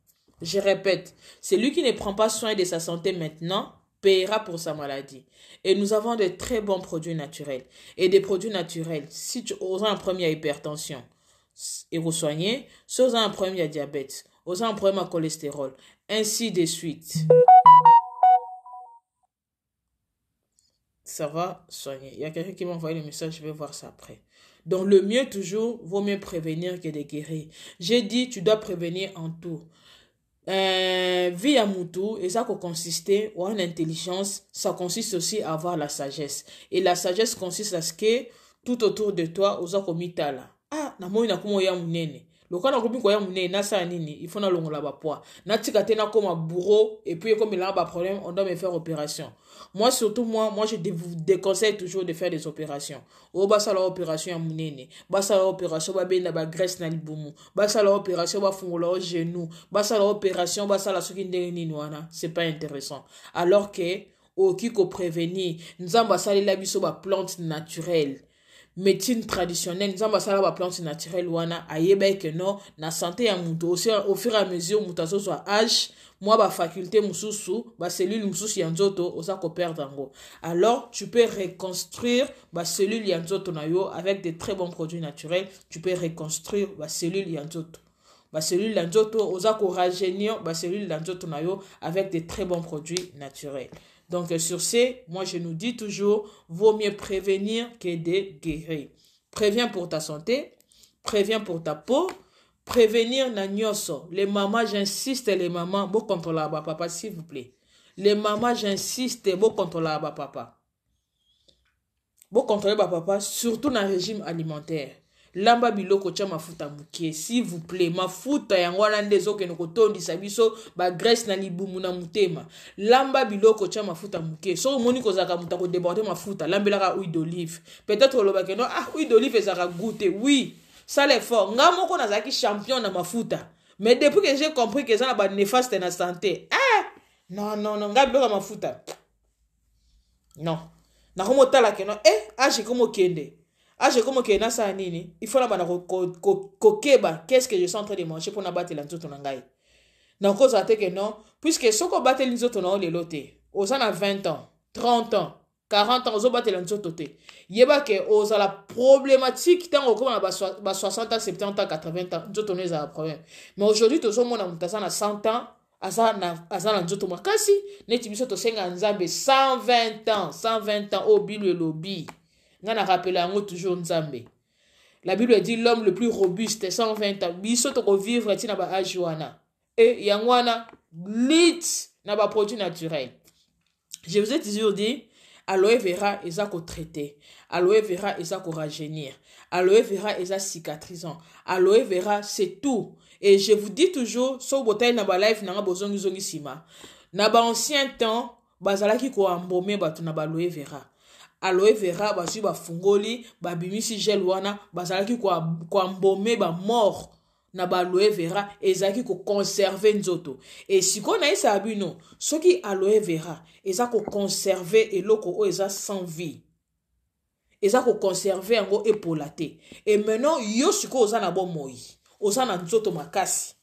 Je répète, celui qui ne prend pas soin de sa santé maintenant payera pour sa maladie. Et nous avons de très bons produits naturels. Et des produits naturels, si tu as un problème à hypertension, et vous soignez, si vous avez un problème à diabète, vous avez un problème à cholestérol, ainsi de suite. Ça va soigner. Il y a quelqu'un qui m'a envoyé le message, je vais voir ça après. Donc le mieux toujours, vaut mieux prévenir que de guérir. J'ai dit, tu dois prévenir en tout. Vie à Moutou, et ça consiste en intelligence, ça consiste aussi à avoir la sagesse. Et la sagesse consiste à ce que tout autour de toi, aux akomitala. Ah, na moi na kumo ya munene. Lokana komi ko ya munene na sa nini, il faut na longola ba poids. Na tika tena comme bourreau et puis comme il a un problème, on doit me faire opération. Moi surtout moi je vous déconseille toujours de faire des opérations. O ba sa la opération ya munene, ba sa la opération ba benda ba graisse na libumu, ba sa la opération ba fungola au genou, ba sa la opération ba sa la soki ndenge nini wana, c'est pas intéressant. Alors que au kiko prévenir, nzamba sali la biso ba plante naturelle. Médecine traditionnelle nous avons la plante naturelle wana ayeba que non na santé ya mutu aussi au fur et à mesure mutu soit âge moi ba faculté mususu ba cellule mususu ya nzoto osa ko perdre ngo alors tu peux reconstruire ba cellule ya nzoto na yo avec de très bons produits naturels tu peux reconstruire ba cellule ya nzoto ba cellule ya nzoto osa ko rajeunir ba cellule ya nzoto na yo avec de très bons produits naturels. Donc, sur ce, moi, je nous dis toujours, vaut mieux prévenir que de guérir. Préviens pour ta santé, préviens pour ta peau, prévenir na nyoso. Les mamans, j'insiste, les mamans, bon contrôler ba papa, s'il vous plaît. Les mamans, j'insiste, bon contrôler ba papa. Bon contrôler ba papa, surtout dans le régime alimentaire. Lamba biloko tia mafuta mukie s'il vous plaît mafuta yango wana ndezo ke nokotondisa biso ba graisse na libumu na mutema lamba biloko tia mafuta mukie so moni kozaka muta ko déborder mafuta lambelaka huile d'olive peut-être loba ke non huile d'olive ezaka goûter oui ça l'effort nga moko nazaki champion na mafuta mais depuis que j'ai compris que ça na ba néfaste na santé non nga biloko mafuta non na komo tala ke non j'ai comme kende. J'ai comme que na sa nini, il faut la bana kokeba, qu'est-ce que je suis en train de manger pour na battre la nzoto nangai. Na cause que non, puisque soko battre les nzoto na le loté, aux en a 20 ans, 30 ans, 40 ans ozobatela nzoto te yeba ke ozala problématique ntango okoma na ba 60 ans 70 ans 80 ans nzoto no ezala problème mais aujourd'hui tozomona moto aza na 100 ans aza na nzoto makasi neti biso tosenga nzambe 120 ans oyo bible elobi nga na rappela yango toujours nzambe. La Bible dit l'homme le plus robuste 120 ans biso tokovivre ntina ba age wana et yango wana lit na ba produit naturel. Je vous ai toujours dit aloe vera eza ko traiter, aloe vera eza ko rajeunir, aloe vera eza cicatrisant, aloe vera c'est tout. Et je vous dis toujours so botai na ba life na nga bozongi zongi sima na ba ancien temps bazalaki ko embaumer batu na ba aloe vera. Aloe vera basu ba fungoli ba bimisi gel wana bazalaki ko embaumer ba mort na ba aloe vera ezaki ko conserver nzoto. Et siko na isa abino soki aloe vera eza ko conserver eloko o eza sans vie. Eza ko conserver yango epolate. Et maintenant yo siko oza na bon moi. Oza na nzoto makasi.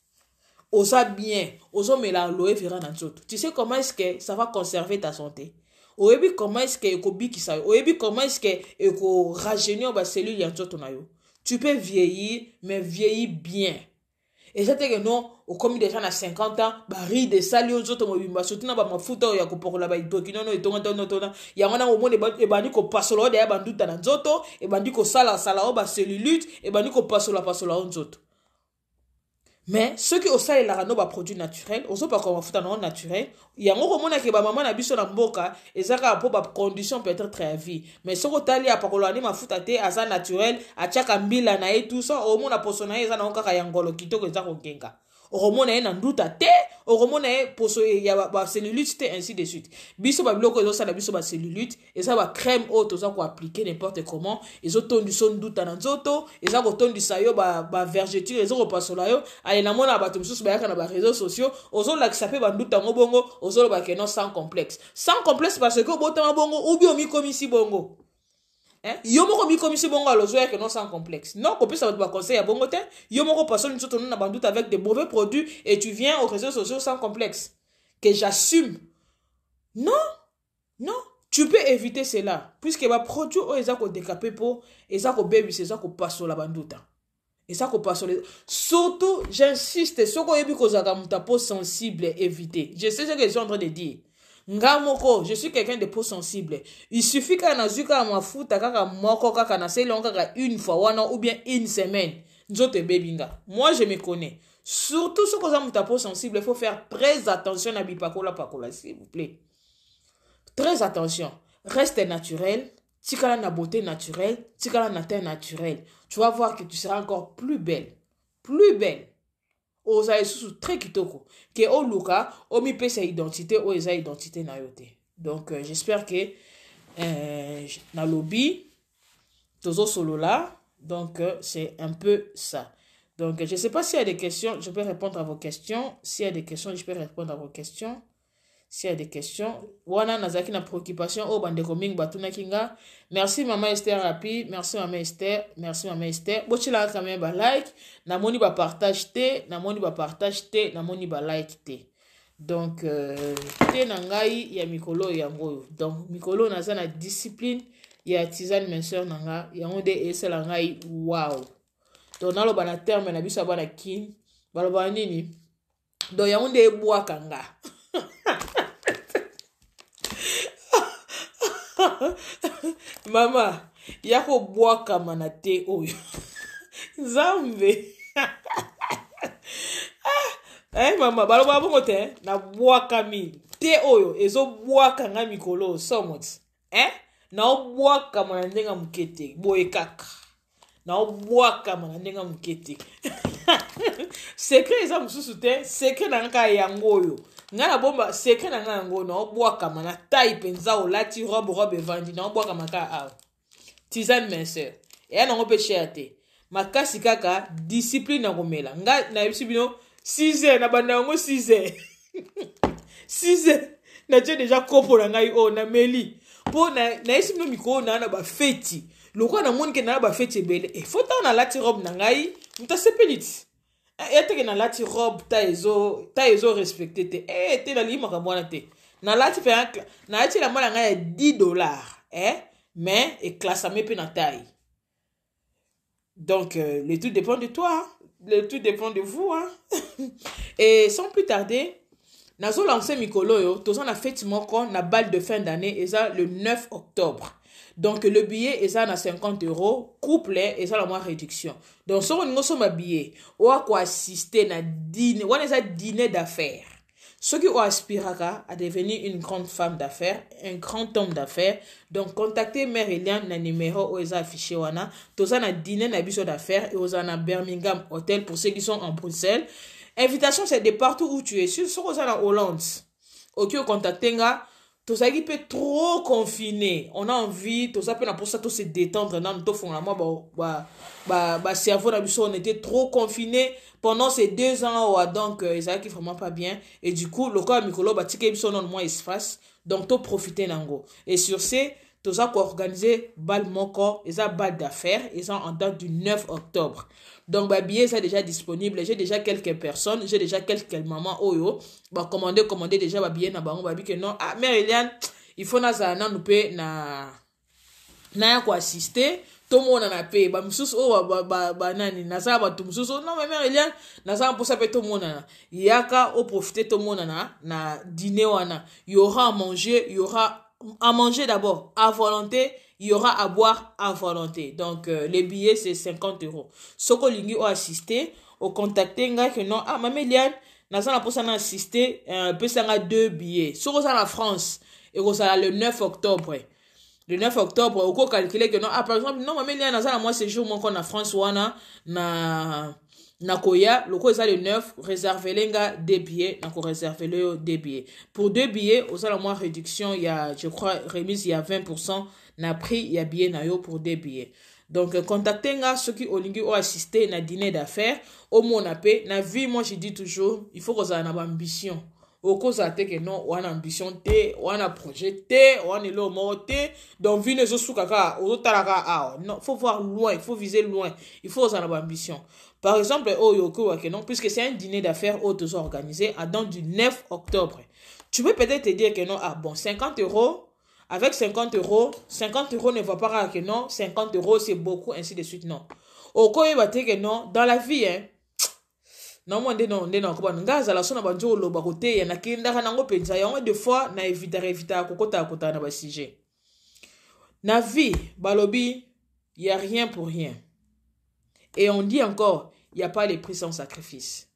Oza bien, ozo mela aloe vera na nzoto. Tu sais comment est-ce que ça va conserver ta santé? Oyebi comment est-ce que ekobikisa yo? Oyebi comment est-ce que eko rajeunir ba cellule ya nzoto na yo? Tu peux vieillir, mais vieillir bien. Et ça te que non, au comme déjà na 50 ans, ba ri de sali yo nzoto mobimba surtout na ba mafuta ya kopokola ba idokinono etonga ya ngona o mone e bandi ko pasola de ya banduta na nzoto e bandi ko sala o ba cellulite e bandi ko pasola o nzoto. Mais ceux qui osent la no ba produit naturel, oso pas comme futa non naturel, yango ko mona ke ba mama na biso na mboka ezaka po ba condition peut-être très vie. Mais soko tali apakolo ani mafuta te asa naturel, achaka mbila na e tout ça, o mona poso na eza na okaka yangolo kitoko eza ko genga. Hormone na nduta te, hormone poso ya ba cellulite te ainsi de suite. Biso ba biloko ezo sala biso ba cellulite, eza ba crème haute oza ko appliquer n'importe comment, ezo tondu son nduta na nzoto, eza ko tondu sayo ba vergeture, ezo ko pasola yo, ale na mona ba tumsusu ba yaka na ba réseaux sociaux, ozo la kisape ba nduta ngo bongo, ozo lo ba keno sans complexe. Sans complexe parce que botama bongo ou bien mi komisi bongo. Yo moko mi komisi bongo alozo ya que non sans complexe. Non, qu'on puisse avoir conseil à bongo te. Yo moko personne nous tourne na bandoute avec des mauvais produits et tu viens aux réseaux sociaux sans complexe. Que j'assume. Non. Non, tu peux éviter cela puisque va produit o eza ko décaper pour eza ko baby eza ko passo la banduta. Eza ko passo surtout j'insiste soko yebi ko zaka muta peau sensible éviter. Je sais ce que je suis en train de dire. Ngamoko, je suis quelqu'un de peau sensible. Il suffit qu'à nazuka mafuta kaka moko kaka na selon kaka une fois wana ou bien une semaine. Nzote bebinga. Moi je me connais. Surtout ce que vous peau sensible, il faut faire très attention à bipakola pakola s'il vous plaît. Très attention. Reste naturel. Tikala na beauté naturelle, tikala na teint naturel. Tu vas voir que tu seras encore plus belle. Plus belle. Oza esusu très kitoko ke o luka o mi pesa identité o eza identité na yote. Donc j'espère que na lobby tozo solo là. Donc c'est un peu ça. Donc je sais pas s'il y a des questions, je peux répondre à vos questions. S'il y a des questions, je peux répondre à vos questions. S'il y a des questions, wana nazaki na préoccupation o bande coming batuna kinga. Merci maman Esther Rapi, merci maman Esther, merci maman Esther. Bochila quand même ba like, na moni ba partage te, na moni ba partage te, na moni ba like te. Donc te na ngai ya mikolo yango. Donc mikolo naza na discipline ya tisane minceur nanga, yango de esela ngai wow. Donc nalo bana terme na biso bana kin, baloba nini? Donc yango de boa kanga. Mama, yako boaka mana te oyo. Zambe. Mama, baloba bongo te, na boaka mi. Te oyo, ezo boaka nga mikolo somot. Na boaka mana ndenga mukete, boye kaka. Na boaka mana ndenga mukete. Secret eza mususu te, secret na nka yango oyo. Ngana bomba secret na ngango na obwaka mana taille penza o lati robe vandi na obwaka maka a tisane minceur et na ngope chiate makasi kaka discipline na komela nga na yebisi bino 6h na banda ngo 6h 6h na je déjà kopo na ngai o na meli po na yebisi bino miko na ba feti lokwa na moni ke na ba feti bele e faut na lati robe na ngai mutasepeliti. Et que na lati robe ta ezo respecté te te la lima ka mwana te na lati pe na lati la mwana nga ya $10 mais et classame pe na taille. Donc le tout dépend de toi, hein. Le tout dépend de vous, hein. Et sans plus tarder, nazo lancé mikolo yo, tous on a fait moko na balle de fin d'année et ça le 9 octobre. Donc le billet est à 50 €, couple et ça la moins réduction. Donc si on a un billet, on a quoi assister na dîner, on a dîner d'affaires. Ceux qui ont aspiré à devenir une grande femme d'affaires, un grand homme d'affaires, donc contactez Mère Eliane na numéro où est affiché wana. Tous on a dîner na biso d'affaires et on a Birmingham Hotel pour ceux qui sont en Bruxelles. Invitation c'est de partout où tu es. Si on est en Hollande, ok, contactez nga. Tout ça qui peut trop confiner. On a envie, tout ça peut pour ça tout se détendre dans tout fond là moi cerveau on était trop confiné pendant ces 2 ans donc ça qui vraiment pas bien et du coup le corps mikolo ba tike biso non moins espace donc tout profiter nango et sur ce tout ça pour organiser bal moko et ça bal d'affaires et ça en date du 9 octobre. Donc, bah, billet, c'est déjà disponible. J'ai déjà quelques personnes, j'ai déjà quelques mamans, bah, commander déjà, bah, billet, na, bah, que non, ah, Mère Eliane, il faut, na, nous payer, na, quoi assister, tout le monde en a payé, bah, msous, nani, na, ça, bah, tout msous, non, mais Mère Eliane, na, ça, pour ça, tout le monde en a, yaka, profiter, tout le monde en a, na, dîner, wana, il y aura à manger d'abord, à volonté, il y aura à boire à volonté. Donc, les billets, c'est 50 €. Soko lingi ou assister, au contacter, nga que non, ah, Maman Eliane, n'a pas pour ça assister, peut ça 2 billets. Soko ça la France, et ça le 9 octobre. Le 9 octobre, au coup, calculer que non, ah, par exemple, non, Maman Eliane, n'a pas moi séjour, mon qu'on a France, wana, na koya, le coup est le 9, réservez les gars des billets, na ko réserver le des billets. Pour 2 billets, aux la moins réduction, il y a, je crois, remise, il y a 20%, na prix, il y a billet na yo pour 2 billets. Donc, contactez ceux qui ont assisté na dîner d'affaires, au moins na paix, na vie, moi je dis toujours, il faut qu'on ait une ambition. Au cause à que non, on a ambition té, on a projet té, on est là mort té, donc vie ne se soukaka, ou talaka ah, non, faut voir loin, il faut viser loin, il faut avoir ambition. Par exemple, non, puisque c'est un dîner d'affaires organisé à date du 9 octobre. Tu peux peut-être te dire que non, ah bon, 50 €, avec 50 €, 50 € ne va pas que non, 50 € c'est beaucoup, ainsi de suite, non. Au cas où que non, dans la vie, hein, non, moi, non, quoi, ngaza la sona banjo lo bakote, na kinda nango penza, ya de fois, na evita kokota na ba sujet. Na vie, balobi, y a rien pour rien. Et on dit encore, il n'y a pas les prix sans sacrifice.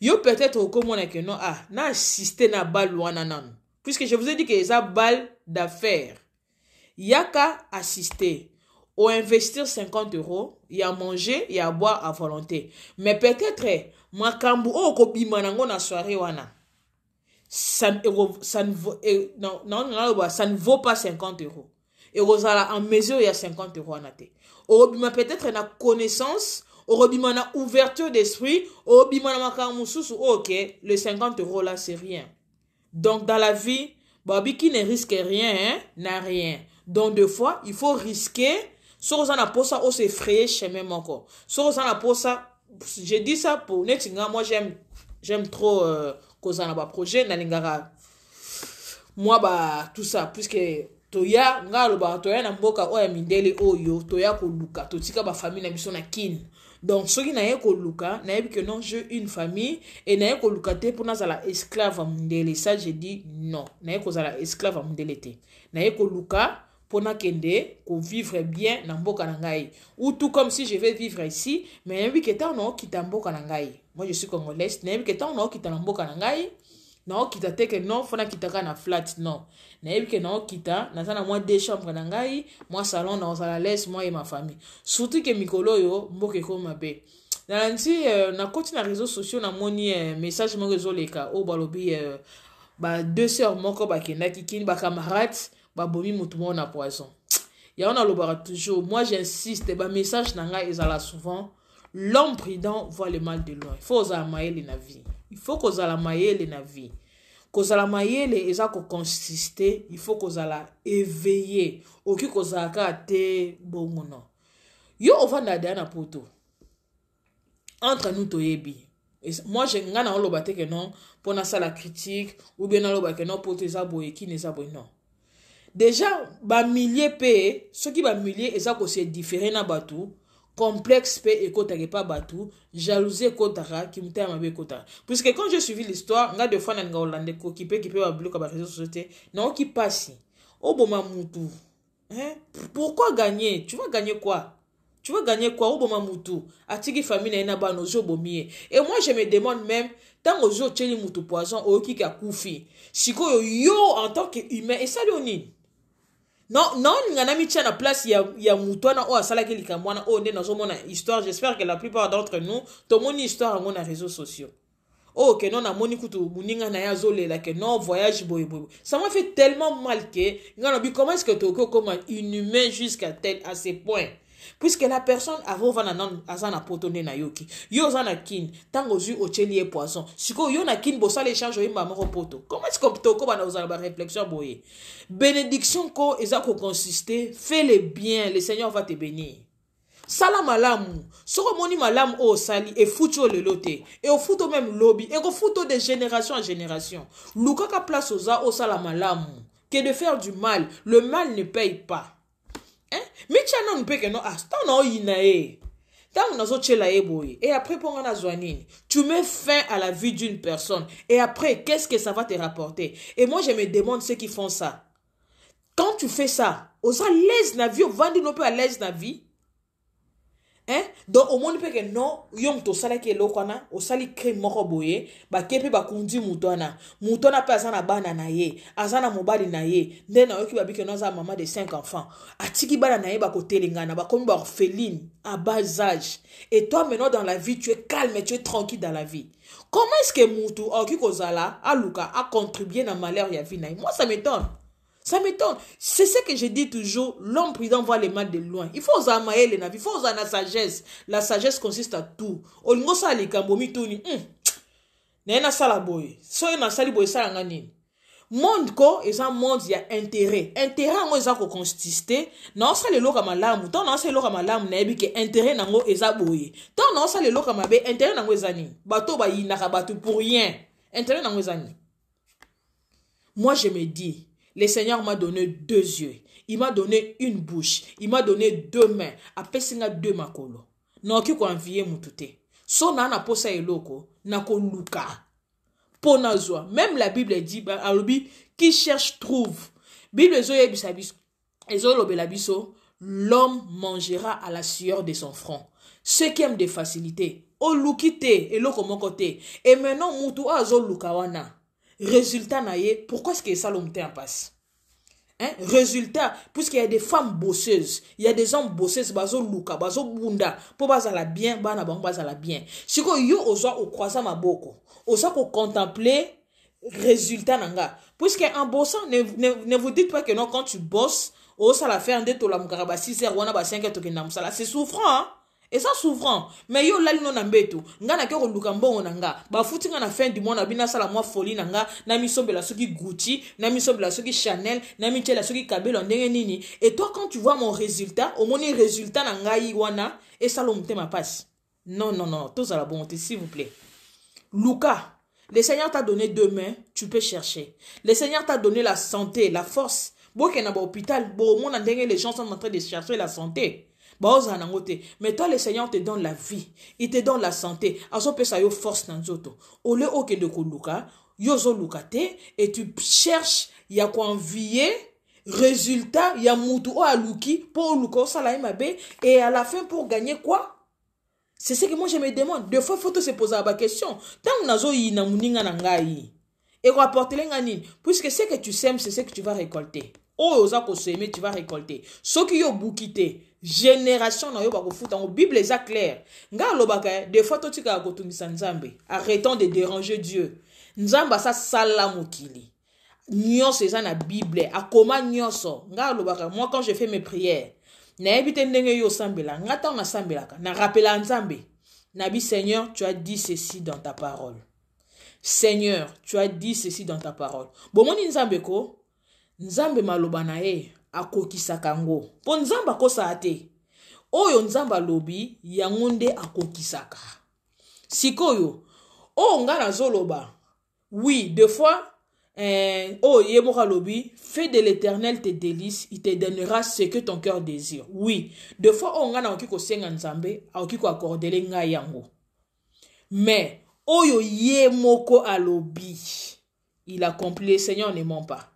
Yo peut-être au comment que non, ah, na assisté na balle nan. Puisque je vous ai dit que ça balle d'affaires. Il y a qu'à assister. Ou investir 50 €, il y a à manger, il y a à boire à volonté. Mais peut-être, makambu o ko bimanango na soirée wana. Ça ne vaut pas 50 €. Et vous allez en mesure, il y a 50 € en athée. Orobima peut-être na connaissance, orobima na ouverture d'esprit, orobima na makamususu, ok, les 50 € là, c'est rien. Donc, dans la vie, Babi qui ne risque rien, hein, n'a rien. Donc, deux fois, il faut risquer. Sur ça, pour ça, on s'effraie chez même encore. Sur ça, pour ça, j'ai dit ça pour Netinga, moi, j'aime trop, cause on a un projet, Nalingara. Moi, bah, tout ça, puisque, toya, nga, toya, na mboka, oya, mindele, oyo, toya, ko luka, totika, ba, famille, na biso, na kin. Donc, ceux qui n'aient pas luka, n'aient que non, j'ai une famille, et n'aient pas luka, pour nous, la esclave à mondele. Ça, j'ai dit non. N'aient pas la esclave à mondele. N'aient pas luka, pour nous, qu'on vivre bien, dans mboka nangai. Ou tout comme si je vais vivre ici, mais n'aient que tant, non, qui t'a mboka nangai. Moi, je suis congolaise, n'aient que tant, non, qui t'a mboka nangai. Non, kita teke non, fona kitaka na flat, non. Naebi ke non, kita, nazana moi 2 chambres na ngai, moi salon na ozala laisse, moi et ma famille. Surtout que mikolo yo, mboke ko mabe. Na nti, na koti na réseaux sociaux, na moni message mo réseau leka, o balobi, ba 2 sœurs moko ba kenda kikini, ba camarades, ba bomi mutumo na poison. Ya on a l'obara toujours, moi j'insiste, ba message na ngai ezala souvent, l'homme prudent voit le mal de loin. Il faut osa maele na vie. Il faut qu'on ait la maïele na vie. Qu'on ait la maïele et ça qu'on consiste, il faut qu'on ait la éveillé. Ou qu'on ait la te bon non. Yo on va nada na poto. Entre nous toyebi. Moi j'ai ngana on lo bate que non pour na ça la critique ou bien on lo bate que non pour tes aboye qui ne aboye non. déjà ba millier pe ce qui ba millier eza ko c'est différent na batu complexe pe ekotake pa batu jalousie ekotaka kimutaya mabe ekotaka puisque quand j'ai suivi l'histoire nga de fois na nga hollandais ko qui peut ba bloquer ba réseaux sociaux non qui passe oboma mutu hein pourquoi gagner tu vas gagner quoi tu vas gagner quoi oboma mutu atiki famille na ba nozo bomie et moi je me demande même tant ozo tcheli mutu poison oki ka kufi siko yo en tant que humain et ça le non, non, ngana mi tia na place ya mutwana o asala ke likamwana o nde nazomona histoire. J'espère que la plupart d'entre nous tomoni histoire ngona réseaux sociaux. Oh que non na moni kutu muninga na ya zolela que non voyage boy boy. Ça m'a fait tellement mal que ngana bi comment est-ce que toko comme un inhumain jusqu'à tel à ces points. Puisque la personne avova na non azana potone na yoki yo zana kin tango zu ocheli e poisson siko yo na kin bosa l'échange yo mama poto comment est-ce que toko bana uzana ba réflexion boye bénédiction ko eza ko consister fais le bien le Seigneur va te bénir sala malamu soko moni malamu o sali e futo le loté et au futo même lobby et ko futo de génération en génération luka ka place oza o sala malamu que de faire du mal le mal ne paye pas. Mais tu as non que non non inae tant nazo chela eboy et après pour ngana zoanine tu mets fin à la vie d'une personne et après qu'est-ce que ça va te rapporter et moi je me demande ceux qui font ça quand tu fais ça osa l'aise na vie vandi no peu à l'aise na vie hein donc au monde peut que non yom to sala ke lokwana o sali crime moko boye ba kepe ba kundi mutona pa azana bana na ye azana mobali na ye ndena oki ba bike no za maman de 5 enfants atiki bana na ye ba kotelengana ba komi ba orpheline à bas âge et toi maintenant dans la vie tu es calme et tu es tranquille dans la vie comment est-ce que mutu oki kozala aluka a contribué na malheur ya vie na moi ça m'étonne. Ça m'étonne. C'est ce que je dis toujours. L'homme prudent voit les mal de loin. Il faut oser les navis. Il faut oser la sagesse. La sagesse consiste à tout. Olingo sa li kambomi toni. Nena sala boy. So na sali boy sala ngani. Monde ko eza monde ya intérêt. Intérêt ngo eza ko consister. Na sa le loka malamu. Tant na sa le loka malamu na ebi ke intérêt nango eza boy. Tant na sa le loka mabe intérêt nango eza ni. Bato ba yinaka bato pour rien. Intérêt nango eza ni. Moi je me dis le Seigneur m'a donné 2 yeux. Il m'a donné une bouche. Il m'a donné 2 mains. Après, c'est 2 makolo. Non, qui ko envier mutute. So na na posa eloko. Na ko luka. Pona zoa. Même la Bible dit, alobi, qui cherche trouve. Bible zo yebisabiso. Ezo lobela biso. L'homme mangera à la sueur de son front. Ceux qui aiment des facilités. O lukite. Eloko mon côté. Et maintenant, mutu azo lukawana. Résultat naie, pourquoi est-ce que ça l'homme en passe? Hein? Résultat, puisqu'il y a des femmes bosseuses, il y a des hommes bosseuses, bazo luka, bazo bunda, pour bazala bien, bana bang bazala bien. Si ko yo oza au croisant ma boko, oza ko contempler résultat nanga. Puisqu'en bossant, ne vous dites pas que non, quand tu bosses, oza la faire un détour la mkaraba 6h, wana ba 5h toke namsala, c'est souffrant, hein? Et ça souffrant. Mais yo lali no nambeto. Nga na kero luka mbongo nanga. Ba futi nga na fin du mois na bina sala moi folie nanga. Na mi sombe la soki Gucci. Na mi sombe la soki Chanel. Na mi tche la soki Kabelo ndenge nini. Et toi quand tu vois mon résultat. Au moni résultat nanga iwana. Et ça l'omte ma passe. Non, non, non. Tous à la bonté s'il vous plaît. Luka. Le Seigneur t'a donné 2 mains. Tu peux chercher. Le Seigneur t'a donné la santé, la force. Bon qu'il y a un hôpital. Bon au monde les gens sont en train de chercher la santé. Mais toi, le Seigneur te donne la vie. Il te donne la santé. Aso pesa yo force nanzoto. Ole oke de koluka, yo zo lukate, et tu cherches, ya ko envier, résultat, ya mutu o aluki, pour luko salaï mabe, et à la fin pour gagner quoi? C'est ce que moi je me demande. Deux fois, il faut se poser la question. Tant nazo yi na muninga nangai. Et rapporter l'engani. Puisque ce que tu sèmes, c'est ce que tu vas récolter. Oh, oza ko semer, tu vas récolter. Ce qui yo boukite. Génération na yo ba ko futa en Bible est clair. Nga lobaka des fois totika ko tumisa nzambe. Arrêtons de déranger Dieu. Nzamba sa sala mokili. Nyonso eza na Bible, akoma nyonso. Nga lobaka moi quand je fais mes prières, na ebite ndenge yo sambela, nga ta na sambelaka, na rappela nzambe. Nabi Seigneur, tu as dit ceci dans ta parole. Seigneur, tu as dit ceci dans ta parole. Bomoni nzambe ko, nzambe maloba na ye. Akokisaka ngo. Po nzamba kosa ate. Oyo nzamba lobi yangonde akokisaka. Sikoyo. O nga na zoloba. Oui, des fois oh, yeboka lobi, fais de l'Éternel tes délices, il te donnera ce que ton cœur désire. Oui, deux fois on a okiko senga nzambe, okiko accordele nga yango. Mais oyo ye moko alobi, il accomplit. Le Seigneur ne ment pas.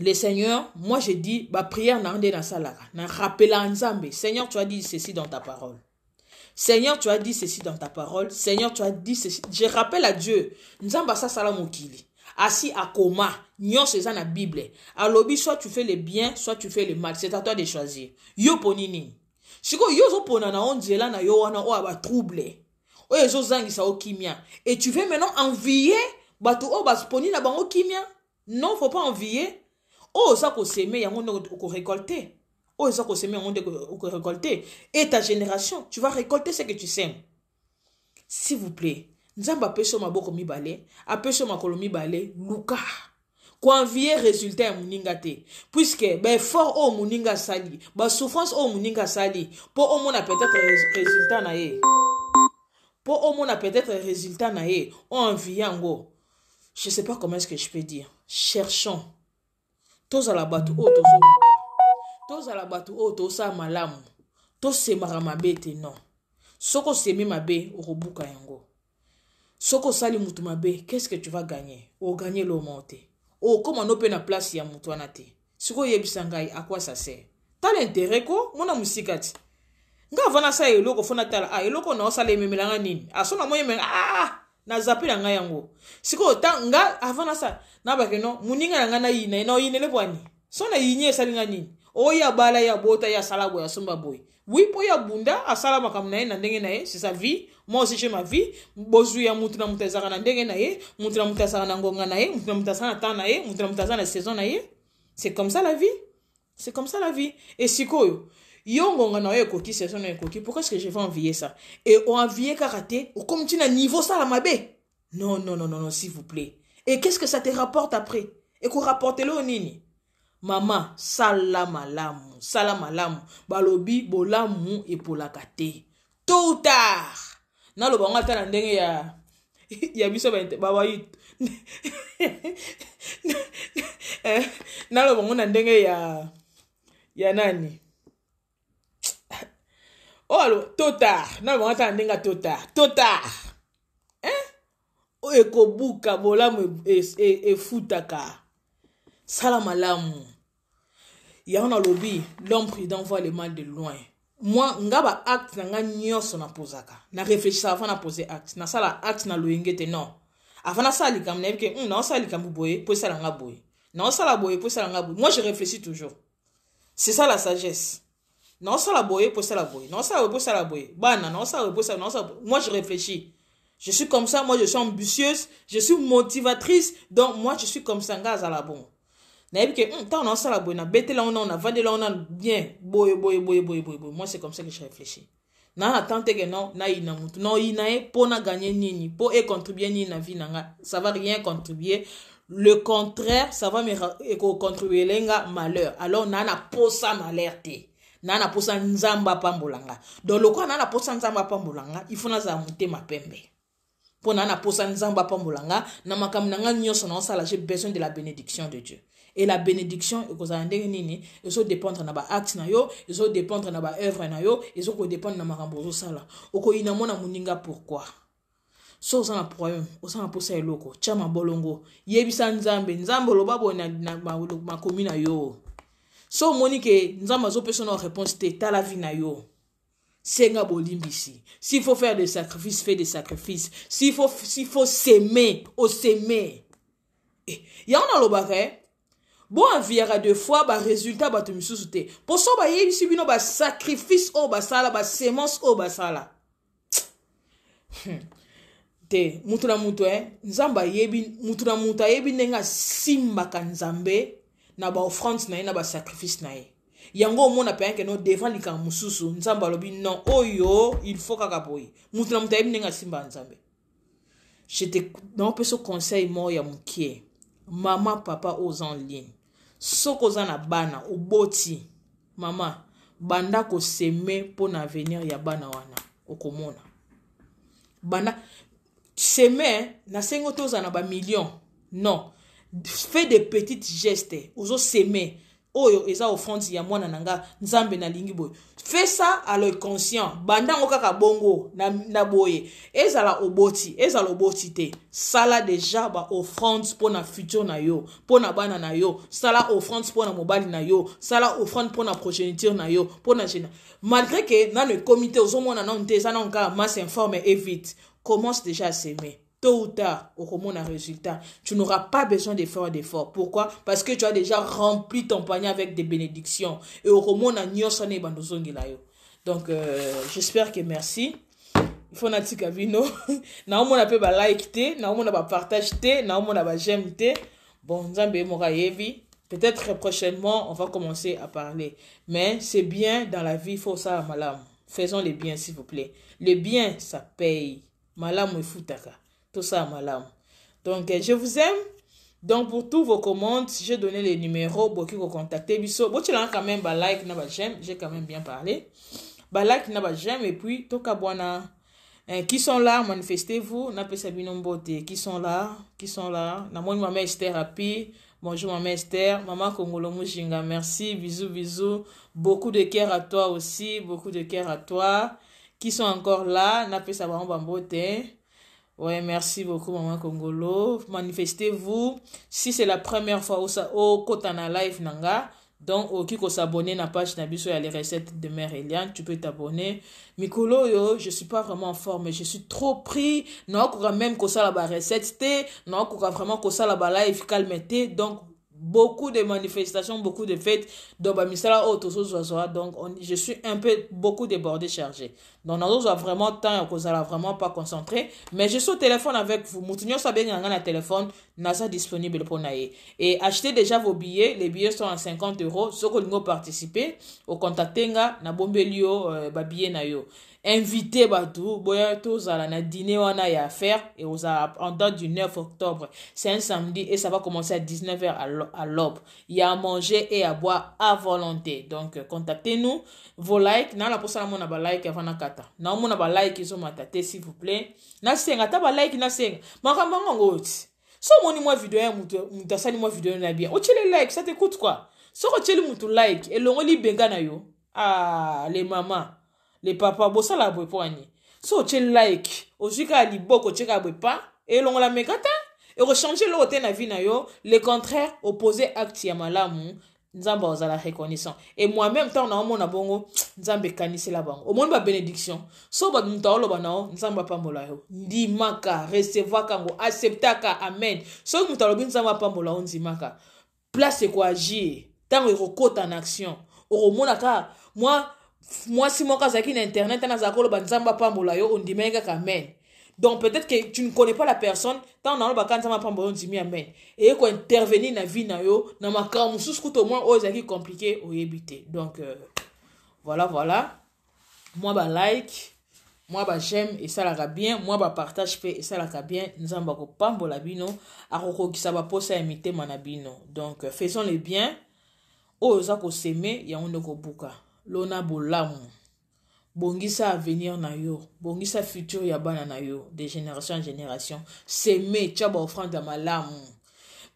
Le Seigneur, moi je dis, ba prière na ande na salaka, na rappela nzambe. Seigneur, tu as dit ceci dans ta parole. Seigneur, tu as dit ceci dans ta parole. Seigneur, tu as dit ceci. Je rappelle à Dieu, nzamba sa sala mokili. Assis à coma, nyon c'est ça na Bible. Alobi, soit tu fais le bien, soit tu fais le mal. C'est à toi de choisir. Yo ponini. Siko yo zo pona na onzela na yo wana o aba trouble. O ezo zangi sa okimia. Et tu veux maintenant envier batu o bas poni na bango kimia? Non, faut pas envier. Oh, ça qu'on s'aimait, yango ko récolter. Oh, ça qu'on s'aimait, yango ko récolter. Et ta génération, tu vas récolter ce que tu sèmes. S'il vous plaît. Nzamba peso maboko mibale, apeso makolo mibale, luka. Kwa envier résultat ya muninga te. Puisque, ben, fort o muninga sali, ba souffrance o muninga sali, pour au moins peut-être résultat na ye. Pour au moins peut-être résultat na ye, on envie yango. Je sais pas comment est-ce que je peux dire. Cherchons. Tous à la batu o tozo muka. Tous à la batu o tosa malamu. Tous se maramabete non. Soko semi mabe o robuka yango. Soko sali mutu mabe, qu'est-ce que tu vas gagner? O gagner le monte. O comment on peut na place ya mutu anate. Siko yebisangai à quoi ça sert? T'as l'intérêt ko mona musikati. Nga vana sa eloko fona tala eloko na osala ememelanga nini? Asona moye men na zapela nga yango. Siko ta nga avana sa na bakeno muninga nga na yina na yinele bwani. Sona yinye salinga nini? O ya bala ya bota ya salabo ya somba boy. Oui, pour ya bunda, asala makamna na ndenge na ye, c'est sa vie. Moi aussi j'ai ma vie. Bozu ya mutu na mutazaka na ndenge na ye, mutu na mutazaka na ngonga na ye, mutu na mutazaka na temps na ye, mutu na mutazaka na saison na ye. C'est comme ça la vie. C'est comme ça la vie. Et sikoyo, yo ngonga na ye koki saison na ye koki, pourquoi est-ce que je vais envier ça? Et on envier karaté, ou comme tu n'as niveau ça la mabe. Non, non, non, non, non, s'il vous plaît. Et qu'est-ce que ça te rapporte après? Et qu'on rapporte le au nini? Mama, salamalamu, salamalamu, balobi, bolamu, et polakate. Tôt ou tard, na lo bango ata ndenge ya biso baba yit. Na lo bango ndenge ya nani? Oh, alo, tôt ou tard, na lo bango ata ndenge tôt tard. O ekobuka bolamu e futaka. Salamalamu. Yana lobby, l'homme prudent voit le mal de loin. Moi, ngaba acte na nga nyonso na posaka. Na réfléchir avant na poser acte. Na sala acte na loingete non. Avant na sali kam na ke na sali kam boye, po sala nga boye. Na sala boye, po sala nga boye. Moi je réfléchis toujours. C'est ça la sagesse. Na sala boye, po sala boye. Na sala boye, po sala boye. Bana, na sala boye, po sala, na sala. Moi je réfléchis. Je suis comme ça, moi je suis ambitieuse, je suis motivatrice. Donc moi je suis comme ça ngaz à la bon. Na que tant on a la bonne bête là on a vendu là on a bien boy. Moi c'est comme ça que je réfléchis. Na attente que non na ina mutu non ina pour na gagner nini pour et contribuer ni na vie nanga ça va rien contribuer. Le contraire ça va me contribuer lenga malheur. Alors na posa malheur te. Na posa nzamba pambolanga. Donc le quoi na posa nzamba pambolanga il faut na za muté ma pembe. Pour na posa nzamba pambolanga na makam nanga nyonso na sala j'ai besoin de la bénédiction de Dieu. Et la bénédiction, il faut dépendre de l'acte, il faut dépendre de l'œuvre, il faut dépendre de la sala. Oko inamona muninga pourquoi? So on a problème, on a posé loko, chama bolongo, yebisa nzambe, nzambe lobabo na commune yo. So monique nzamba zo personne réponse te ta la vie na yo. Senga bolimbisi. S'il faut faire des sacrifices, fais des sacrifices. S'il faut s'aimer, s'aimer. Et ya on a lobare. Bon enviera deux fois ba résultat ba te misusuté. Pour ça ba yebi sibino ba sacrifice o ba sala ba semence o ba sala. Te mutuna mutu nzamba yebi mutuna mutu yebi nenga simba ka nzambe na ba offrande na ba sacrifice na ye. Yango mona pe que no devant lika mususu nzamba lobi non oyo il faut kaka boy. Mutuna mutu yebi nenga simba nzambe. J'étais dans peu ce conseil mo ya mukie. Maman papa aux en ligne. Soko zana bana oboti mama banda ko seme pour l'avenir ya bana wana okomona bana seme na sengo toza na ba million Non. Fais des petits gestes. Ozo s'aimer. Oyo eza offrande ya mwana nanga nzambe na lingi boy. Fais ça à l'œil conscient. Banda okaka bongo na boye. Ezala oboti te. Sala déjà ba offrande pour na futur na yo, pour na bana na yo. Sala offrande pour na mobali na yo. Sala offrande pour na progéniture na yo, pour na génération. Malgré que dans le comité ozo mona non te ça non ka masse informe et vite. Commence déjà à s'aimer. Tôt ou tard, au un résultat. Tu n'auras pas besoin de faire d'efforts. Pourquoi? Parce que tu as déjà rempli ton panier avec des bénédictions. Et au a nyosane bandozongilayo. Donc, j'espère que merci. Il faut na tika vino. Na on a pe ba like te, na on a ba partage te, na on a ba j'aime te. Bon, nzambe mora yebi. Peut-être prochainement, on va commencer à parler. Mais c'est bien dans la vie, il faut ça malam. Faisons les biens, s'il vous plaît. Les biens, ça paye. Malam et futaka. Tout ça malam. Donc je vous aime. Donc pour tous vos commandes, j'ai donné les numéros pour que vous contactez biso. Bon tu l'as quand même ba like na ba j'aime, j'ai quand même bien parlé. Ba like na ba j'aime et puis toka bwana qui sont là, manifestez-vous, na pesa binombote qui sont là. Na moi maman Esther Happy. Bonjour maman Esther, maman Kongolo Mujinga, merci, bisous. Beaucoup de cœur à toi aussi, beaucoup de cœur à toi. Qui sont encore là, na pesa bambote. Ouais, merci beaucoup, Maman Congolo. Manifestez-vous. Si c'est la première fois au Kotana Live Nanga, donc, au qui s'abonner à la page Nabiso, il y a les recettes de Mère Eliane, tu peux t'abonner. Mikolo, yo, je suis pas vraiment en forme, mais je suis trop pris. Non, qu'on même qu'on ça la recette, non, qu'on vraiment qu'on ça la live calmete. Donc, beaucoup de manifestations, beaucoup de fêtes. Donc, je suis un peu beaucoup débordé, chargé. Donc, nous avons vraiment temps que vous allez vraiment pas concentrer. Mais je suis au téléphone avec vous. Moutinho sabe nganga na téléphone, nasa disponible pour naïe. Et achetez déjà vos billets. Les billets sont à 50 €. Ceux qui ont participé, au contactenga, na bombelio, billet na yo. Invité Badou, boya tous à la dîner wana ya faire et aux en date du 9 octobre. C'est un samedi et ça va commencer à 19 h à l'aube. Il y a à manger et à boire à volonté. Donc contactez-nous. Vos likes, na la posa na mona ba like avant na kata. Na mona ba like iso matate s'il vous plaît. Na senga ta ba like na senga. Makamba ngoti. So moni moi vidéo ya muta sali moi vidéo na bien. O chele like, ça t'écoute quoi? So ko chele mutu like et longoli benga na yo. Ah les mamans. Les papas, bossa la boue poignet. So, tu like. Ojika li boko cheka boue pas. Et l'on la megata. Et rechanger l'autre na vie na yo. Le contraire, opposé acte ya malamu. Nzamba ozala reconnaissant. Et moi-même, tant na mon abongo, nzambe kanise la bango. Au monde ba bénédiction. So, ba mutaolo ba nao, nzamba pambola yo. Ndi maka, recevoir kango, acceptaka, amen. So, mutalobi nzamba pambola yo, ndi maka. Place quoi agir. Tant il recote en action. Au monde ka, moi si mon cas na internet na zakolo banzamba pambola yo on dit mega amen. Donc peut-être que tu ne connais pas la personne tant na ba kanzamba pambola on dit amen et ko intervenir na vie na yo na makamu sous au moins o zaki compliqué o yebité. Donc voilà moi ba like, moi ba j'aime et ça la bien, moi ba partage fait et ça la bien nzamba ko pambola bino akoko ki ça ba posa imiter manabino. Donc faisons le bien o za ko s'aimer ya on ko buka. Lona bolamu bongisa avenir na yo bongisa futur ya bana na yo de génération en génération s'aimer tchaba offrande à malamu.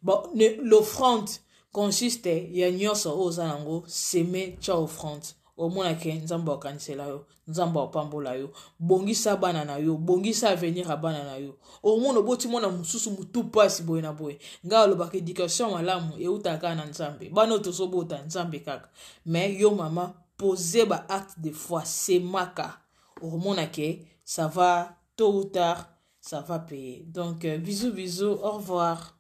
Bon l'offrande consiste ya nyoso ozango s'aimer tcha offrande au moins que nzamba okanisela yo nzamba opambola yo bongisa bana na yo bongisa avenir a bana na yo au moins oboti mona mususu mutu pasi boye na boye nga lobaka éducation malamu e utaka na nzambe bana tosobota nzambe kaka mais yo mama poser ba acte de foi c'est maka au moins que ça va tôt ou tard ça va payer. Donc bisous au revoir.